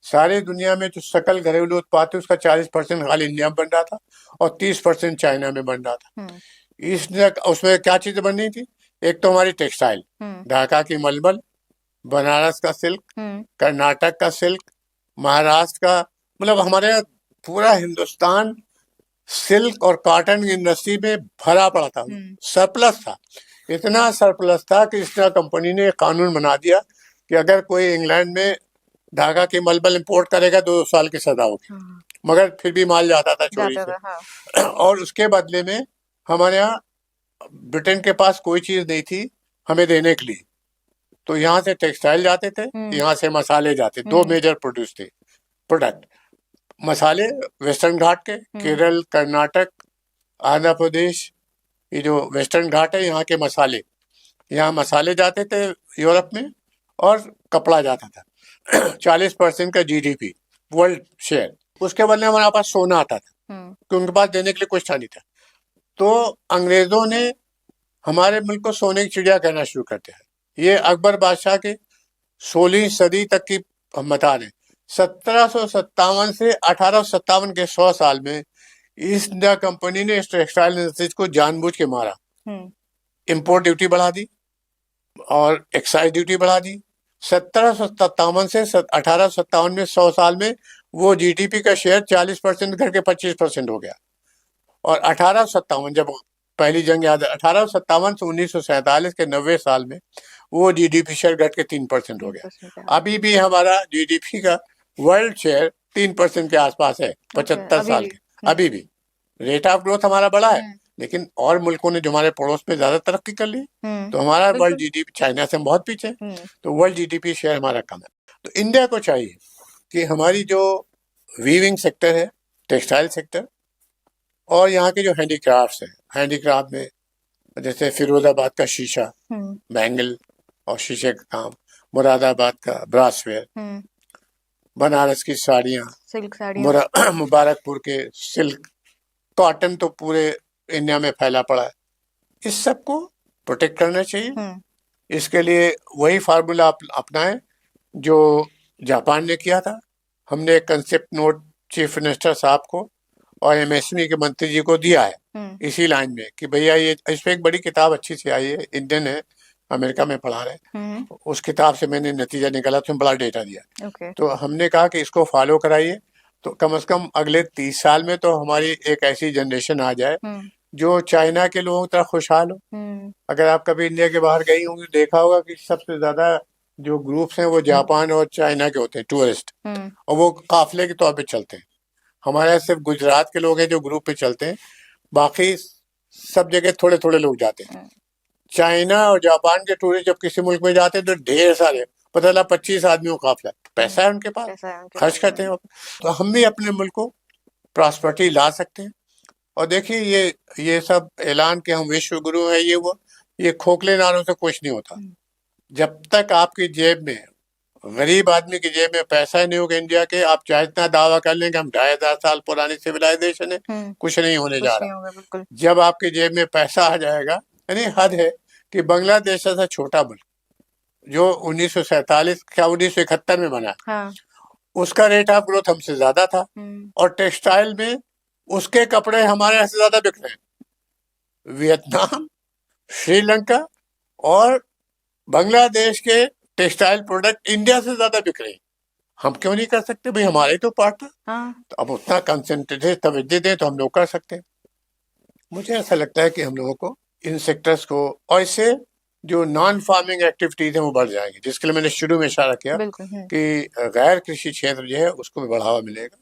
सारी दुनिया में जो सकल घरेलू उत्पाद थे उसका 40% खाली इंडिया में बन रहा था और 30% चाइना में बन रहा था। इसलिए उसमें क्या चीजें बन रही थी, एक तो हमारी टेक्सटाइल, ढाका की मलमल, बनारस का सिल्क, कर्नाटक का सिल्क, महाराष्ट्र का, मतलब हमारे पूरा हिंदुस्तान सिल्क और कॉटन की इंडस्ट्री में भरा पड़ा था, सरप्लस था। इतना सरप्लस था कि ईस्ट इंडिया कंपनी ने कानून बना दिया कि अगर कोई इंग्लैंड में धागा की मलमल इंपोर्ट करेगा 2 साल की सजा होगी, हाँ, मगर फिर भी माल जाता था चोरी जाता से। था। हाँ। और उसके बदले में हमारे यहाँ ब्रिटेन के पास कोई चीज नहीं थी हमें देने के लिए, तो यहाँ से टेक्सटाइल जाते थे, यहाँ से मसाले जाते, 2 मेजर प्रोड्यूस थे प्रोडक्ट। मसाले वेस्टर्न घाट के, केरल, कर्नाटक, आंध्र प्रदेश, ये जो वेस्टर्न घाट है यहाँ के मसाले, यहाँ मसाले जाते थे यूरोप में, और कपड़ा जाता था। 40% का जीडीपी वर्ल्ड शेयर। उसके बदले हमारे पास सोना आता था, क्योंकि उनके पास देने के लिए कुछ था नहीं था। तो अंग्रेजों ने हमारे मुल्क को सोने की चिड़िया कहना शुरू करते हैं। ये अकबर बादशाह के 16वीं सदी तक की हम बता रहे हैं। 1757 से 1857 के 100 साल में ईस्ट इंडिया कंपनी ने इस टेक्सटाइल इंडस्ट्रीज को जानबूझ के मारा। इंपोर्ट ड्यूटी बढ़ा दी और एक्साइज ड्यूटी बढ़ा दी। 1757 से 1857 में 100 साल में वो जीडीपी का शेयर 40% करके 25% हो गया। और 1857 जब पहली जंग याद है, 1857 से 1947 के 90 साल में वो जीडीपी शेयर घट के 3% हो गया। अभी भी हमारा जीडीपी का वर्ल्ड शेयर 3% के आसपास है 75 साल के। अभी भी रेट ऑफ ग्रोथ हमारा बड़ा है, लेकिन और मुल्कों ने जो हमारे पड़ोस में ज्यादा तरक्की कर ली, तो हमारा वर्ल्ड जीडीपी चाइना से हम बहुत पीछे हैं, तो वर्ल्ड जीडीपी शेयर हमारा कम है। तो इंडिया को चाहिए कि हमारी जो वीविंग सेक्टर है, टेक्सटाइल सेक्टर, और यहाँ के जो हैंडीक्राफ्ट्स हैं, हैंडीक्राफ्ट में जैसे फिरोजाबाद का शीशा, बैंगल और शीशे का काम, मुरादाबाद का ब्रासवेयर, बनारस की साड़ियाँ, सिल्क साड़ियाँ, मुबारकपुर के सिल्क, कॉटन तो पूरे इंडिया में फैला पड़ा है। इस सब को प्रोटेक्ट करना चाहिए। इसके लिए वही फार्मूला अपनाएं जो जापान ने किया था। हमने एक कंसेप्ट नोट चीफ मिनिस्टर साहब को और एमएसएमई के मंत्री जी को दिया है इसी लाइन में कि भैया ये इस पे एक बड़ी किताब अच्छी सी आई है, इंडियन है, अमेरिका में पढ़ा रहे, उस किताब से मैंने नतीजा निकाला, उसमें बड़ा डेटा दिया। तो हमने कहा कि इसको फॉलो कराइए, तो कम से कम अगले 30 साल में तो हमारी एक ऐसी जनरेशन आ जाए जो चाइना के लोगों की तरह खुशहाल हो। अगर आप कभी इंडिया के बाहर गई होंगी, देखा होगा कि सबसे ज्यादा जो ग्रुप्स हैं वो जापान और चाइना के होते हैं, टूरिस्ट, और वो काफिले के तौर पे चलते हैं। हमारे यहाँ सिर्फ गुजरात के लोग हैं जो ग्रुप पे चलते हैं, बाकी सब जगह थोड़े थोड़े लोग जाते हैं। चाइना और जापान के टूरिस्ट जब किसी मुल्क में जाते हैं तो ढेर सारे, पता चला 25 आदमियों का काफिला, पैसा है उनके पास, खर्च करते हैं। तो हम भी अपने मुल्क को प्रॉस्पेरिटी ला सकते हैं। और देखिए ये सब ऐलान के हम विश्व गुरु है, ये खोखले नारों से कुछ नहीं होता। जब तक आपकी जेब में, गरीब आदमी की जेब में पैसा ही नहीं होगा इंडिया के, आप चाहे इतना दावा कर लेंगे हम 2500 साल पुरानी सिविलाइजेशन है, कुछ नहीं होने जा रहा। जब आपकी जेब में पैसा आ जाएगा, यानी हद है कि बांग्लादेश ऐसा छोटा मुल्क जो 1947 क्या 1971 में बना, उसका रेट ऑफ ग्रोथ हमसे ज्यादा था, और टेक्सटाइल में उसके कपड़े हमारे यहाँ से ज्यादा बिक रहे हैं। वियतनाम, श्रीलंका और बांग्लादेश के टेक्सटाइल प्रोडक्ट इंडिया से ज्यादा बिक रहे हैं। हम क्यों नहीं कर सकते भाई, हमारे तो पार्ट था। तो अब उतना कंसेंट्रेटेड तवज्जो दें तो हम लोग कर सकते हैं। मुझे ऐसा लगता है कि हम लोगों को इन सेक्टर्स को, और इससे जो नॉन फार्मिंग एक्टिविटीज हैं वो बढ़ जाएंगी, जिसके लिए मैंने शुरू में इशारा किया कि गैर कृषि क्षेत्र जो है उसको भी बढ़ावा मिलेगा,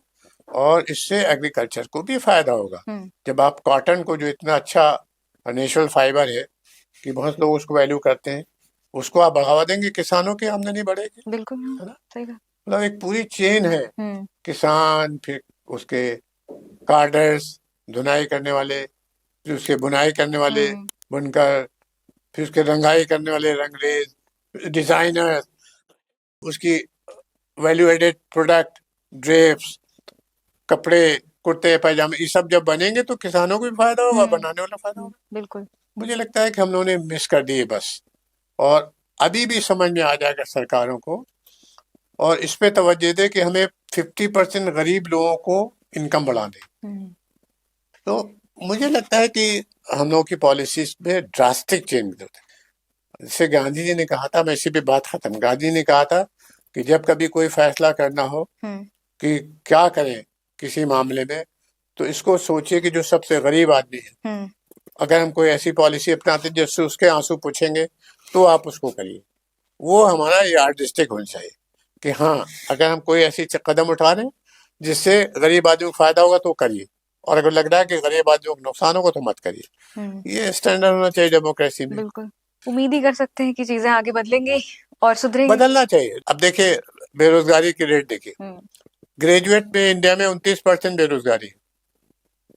और इससे एग्रीकल्चर को भी फायदा होगा। जब आप कॉटन को, जो इतना अच्छा नेचुरल फाइबर है कि बहुत लोग उसको वैल्यू करते हैं, उसको आप बढ़ावा देंगे, किसानों की आमदनी बढ़ेगी। बिल्कुल, है ना? सही बात। मतलब एक पूरी चेन है, किसान, फिर उसके कार्डर्स, धुनाई करने वाले, फिर उसके बुनाई करने वाले बुनकर, फिर उसके रंगाई करने वाले रंगरेज, डिजाइनर, उसकी वैल्यू एडेड प्रोडक्ट, ड्रेप्स, कपड़े, कुर्ते पैजामे, ये सब जब बनेंगे तो किसानों को भी फायदा होगा, बनाने वाला फायदा होगा। बिल्कुल। मुझे लगता है कि हम लोगों ने मिस कर दिए बस, और अभी भी समझ में आ जाएगा सरकारों को, और इस पे तवज्जो दे कि हमें 50% गरीब लोगों को इनकम बढ़ा दें। तो मुझे लगता है कि हम लोगों की पॉलिसीज में ड्रास्टिक चेंज होता है। जैसे गांधी जी ने कहा था, मैं इसी पे बात खत्म, गांधी जी ने कहा था कि जब कभी कोई फैसला करना हो कि क्या करें किसी मामले में, तो इसको सोचिए कि जो सबसे गरीब आदमी है, अगर हम कोई ऐसी पॉलिसी अपनाते जिससे उसके आंसू पूछेंगे, तो आप उसको करिए। वो हमारा यार्डस्टिक होना चाहिए कि हाँ, अगर हम कोई ऐसी कदम उठा रहे हैं जिससे गरीब आदमी को फायदा होगा तो करिए, और अगर लग रहा है कि गरीब आदमियों को नुकसान होगा तो मत करिए। ये स्टैंडर्ड होना चाहिए डेमोक्रेसी में। बिल्कुल, उम्मीद ही कर सकते हैं कि चीजें आगे बदलेंगी और सुधरेंगी। बदलना चाहिए। अब देखिए बेरोजगारी की रेट देखिए, ग्रेजुएट में इंडिया में 29% बेरोजगारी है।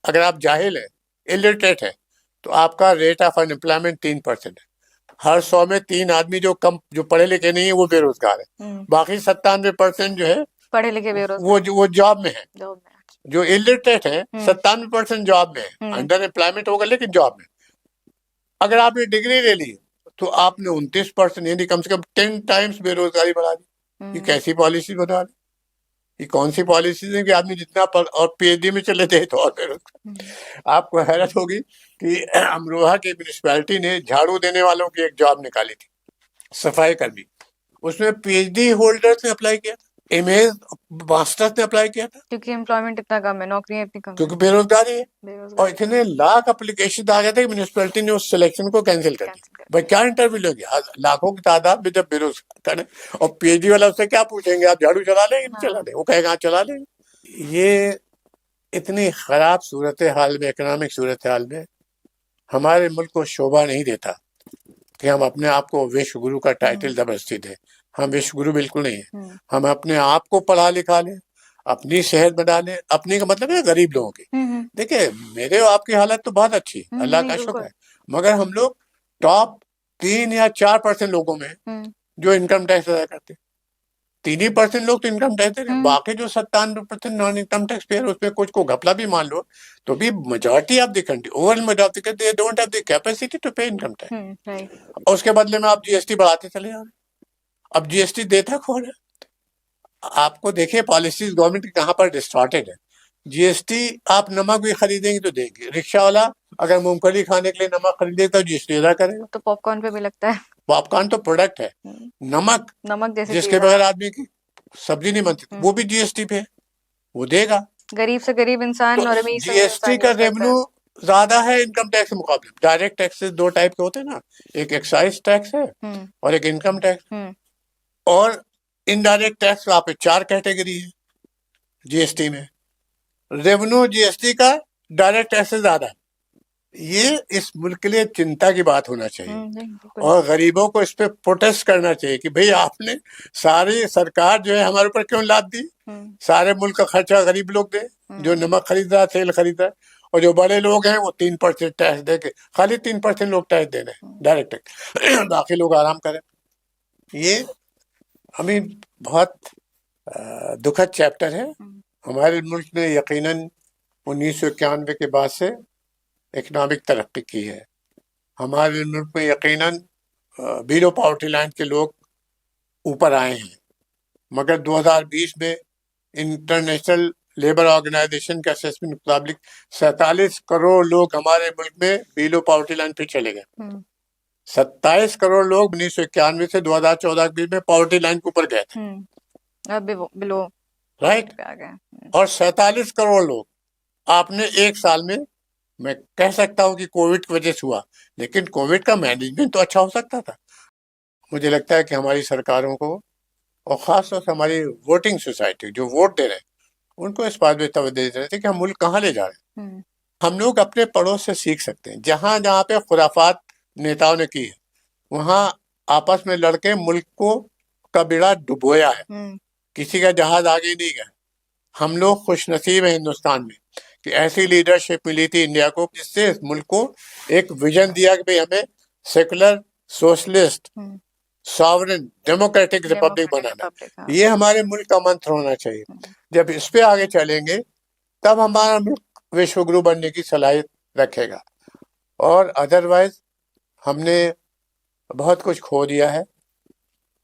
अगर आप जाहिल है, इलिटरेट है, तो आपका रेट ऑफ अनएम्प्लॉयमेंट 3% है। हर 100 में 3 आदमी जो पढ़े लिखे नहीं है वो बेरोजगार है। बाकी 97% जो है पढ़े लिखे बेरोजगार, वो जॉब में है। जॉब में जो इलिटरेट है 97% जॉब में है, अंडर एम्प्लॉयमेंट होगा लेकिन जॉब में। अगर आपने डिग्री ले ली तो आपने 29% यानी कम से कम 10 टाइम्स बेरोजगारी बढ़ा दी। ये कैसी पॉलिसी बना दी? ये कौन सी पॉलिसी है कि आदमी जितना और पीएचडी में चले थे तो और बेरोजगार। आपको हैरत होगी कि अमरोहा की म्यूनिसपैलिटी ने झाड़ू देने वालों की एक जॉब निकाली थी, सफाई कर्मी। उसमें पीएचडी होल्डर्स ने अप्लाई किया था, एमए मास्टर्स ने अप्लाई किया था, क्योंकि एम्प्लॉयमेंट इतना कम है, नौकरियां इतनी कम क्योंकि बेरोजगारी है। बेरोजगार। और इतने लाख एप्लीकेशन आ गए थे कि म्यूनिसपैलिटी ने उस सिलेक्शन को कैंसिल कर दिया। भाई क्या इंटरव्यू लोगे लाखों की तादाद में जब बेरोजगार है, और पीएचडी वाला उससे क्या पूछेंगे आप झाड़ू चला लेंगे? चला लेंगे, वो कहेगा हाँ चला लेंगे। ये इतनी खराब सूरत हाल में, इकोनॉमिक सूरत हाल में हमारे मुल्क को शोभा नहीं देता कि हम अपने आप को विश्व गुरु का टाइटल जबरदस्ती दें। हम विश्व गुरु बिल्कुल नहीं है। हम अपने आप को पढ़ा लिखा लें, अपनी सेहत बना लें। अपनी का मतलब है गरीब लोगों की। देखिए मेरे और आपकी हालत तो बहुत अच्छी, अल्लाह का शुक्र है, मगर हम लोग टॉप 3 या 4% लोगों में जो इनकम टैक्स अदा करते, 3% लोग तो इनकम टैक्स दे रहे हैं। बाकी जो 97% नॉन इनकम टैक्स पेयर, उसमें कुछ को घपला भी मान लो तो भी majority of the country, overall majority country, they don't have the capacity to pay income tax. और उसके बदले में आप जीएसटी बढ़ाते चले जा रहे। अब जीएसटी देता कौन है? आपको देखिए पॉलिसीज गवर्नमेंट की कहाँ पर डिस्टॉर्टेड है। जीएसटी आप नमक भी खरीदेंगे तो देंगे, रिक्शा वाला अगर मूंगफली खाने के लिए नमक खरीदेगा तो जीएसटी अदा करेगा। तो पॉपकॉर्न पे भी लगता है। पॉपकॉर्न तो प्रोडक्ट है, नमक जैसे जिसके बगैर आदमी की सब्जी नहीं बनती, वो भी जीएसटी पे वो देगा। गरीब से गरीब इंसान और अमीर से जीएसटी का रेवेन्यू ज्यादा है इनकम टैक्स के मुकाबले। डायरेक्ट टैक्सेस 2 टाइप के होते हैं ना, एक एक्साइज टैक्स है और एक इनकम टैक्स। और इनडायरेक्ट टैक्स वहां पे 4 कैटेगरी है जीएसटी में। रेवेन्यू जीएसटी का डायरेक्ट टैक्स से ज्यादा है। ये इस मुल्क के लिए चिंता की बात होना चाहिए, और गरीबों को इस पे प्रोटेस्ट करना चाहिए कि भाई आपने सारी सरकार जो है हमारे ऊपर क्यों लाद दी। सारे मुल्क का खर्चा गरीब लोग दे, जो नमक खरीद रहा है, तेल खरीद रहा है, और जो बड़े लोग हैं वो 3% टैक्स दे के, खाली 3% लोग टैक्स दे रहे हैं डायरेक्ट टैक्स, बाकी लोग आराम करें। ये हमें बहुत दुखद चैप्टर है। हमारे मुल्क ने यकीनन 1991 के बाद से इकनॉमिक तरक्की की है। हमारे मुल्क में यकीनन बिलो पॉवर्टी लाइन के लोग ऊपर आए हैं, मगर 2020 में इंटरनेशनल लेबर ऑर्गेनाइजेशन के असेसमेंट के मुताबिक 47 करोड़ लोग हमारे मुल्क में बिलो पॉवर्टी लाइन पे चले गए। 27 करोड़ लोग 1991 से 2014 के बीच में पॉवर्टी लाइन के ऊपर गए थे, अब बिलो राइट। और 47 करोड़ लोग आपने एक साल में, मैं कह सकता हूं कि कोविड की वजह से हुआ, लेकिन कोविड का मैनेजमेंट तो अच्छा हो सकता था। मुझे लगता है कि हमारी सरकारों को, और खासतौर से हमारी वोटिंग सोसाइटी जो वोट दे रहे हैं, उनको इस बात में तवज्जो दे रहे थे कि हम मुल्क कहाँ ले जा रहे हैं। हम लोग अपने पड़ोस से सीख सकते हैं। जहां जहां पे खुराफात नेताओं ने की है, वहां आपस में लड़के मुल्क को का बेड़ा डुबोया है, किसी का जहाज आगे नहीं गया। हम लोग खुशनसीब हैं हिंदुस्तान में कि ऐसी लीडरशिप मिली थी इंडिया को, जिससे इस मुल्क को एक विजन दिया कि भाई हमें secular, socialist, sovereign, democratic republic बनाना। ये हमारे मुल्क का मंत्र होना चाहिए। जब इस पे आगे चलेंगे तब हमारा मुल्क विश्व गुरु बनने की सलाहियत रखेगा। और अदरवाइज हमने बहुत कुछ खो दिया है।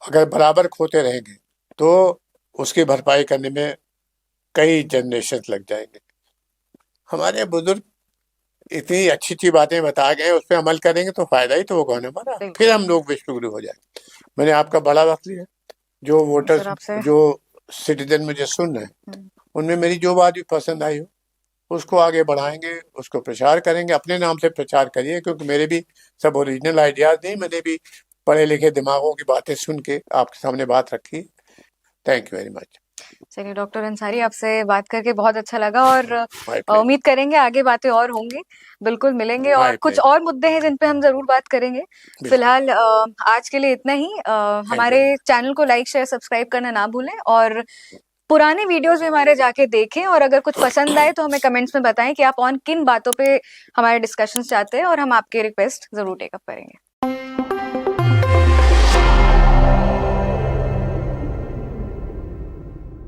अगर बराबर खोते रहेंगे तो उसकी भरपाई करने में कई जनरेशन लग जाएंगे। हमारे बुजुर्ग इतनी अच्छी अच्छी बातें बता गए, उस पर अमल करेंगे तो फायदा ही तो होगा हमारा, फिर हम लोग विश्व गुरु हो जाएंगे। मैंने आपका बड़ा वक्त लिया। जो वोटर्स, जो सिटीजन मुझे सुन रहे हैं, उनमें मेरी जो बात भी पसंद आई हो उसको आगे बढ़ाएंगे, उसको प्रचार करेंगे। अपने नाम से प्रचार करिए, क्योंकि मेरे भी सब ओरिजिनल आइडियाज नहीं, मैंने भी पढ़े लिखे दिमागों की बातें सुन के आपके सामने बात रखी। Thank you very much. चलिए डॉक्टर अंसारी, आपसे बात करके बहुत अच्छा लगा और माय प्लेजर। उम्मीद करेंगे आगे बातें और होंगी, बिल्कुल मिलेंगे और माय कुछ प्लेजर। और मुद्दे हैं जिन पे हम जरूर बात करेंगे। बिल्कुल। फिलहाल आज के लिए इतना ही। थैंक हमारे यू। चैनल को लाइक शेयर सब्सक्राइब करना ना भूलें और पुराने वीडियोस भी हमारे जाके देखें, और अगर कुछ पसंद आए तो हमें कमेंट्स में बताएं कि आप ऑन किन बातों पे हमारे डिस्कशंस चाहते हैं और हम आपके रिक्वेस्ट जरूर टेकअप करेंगे।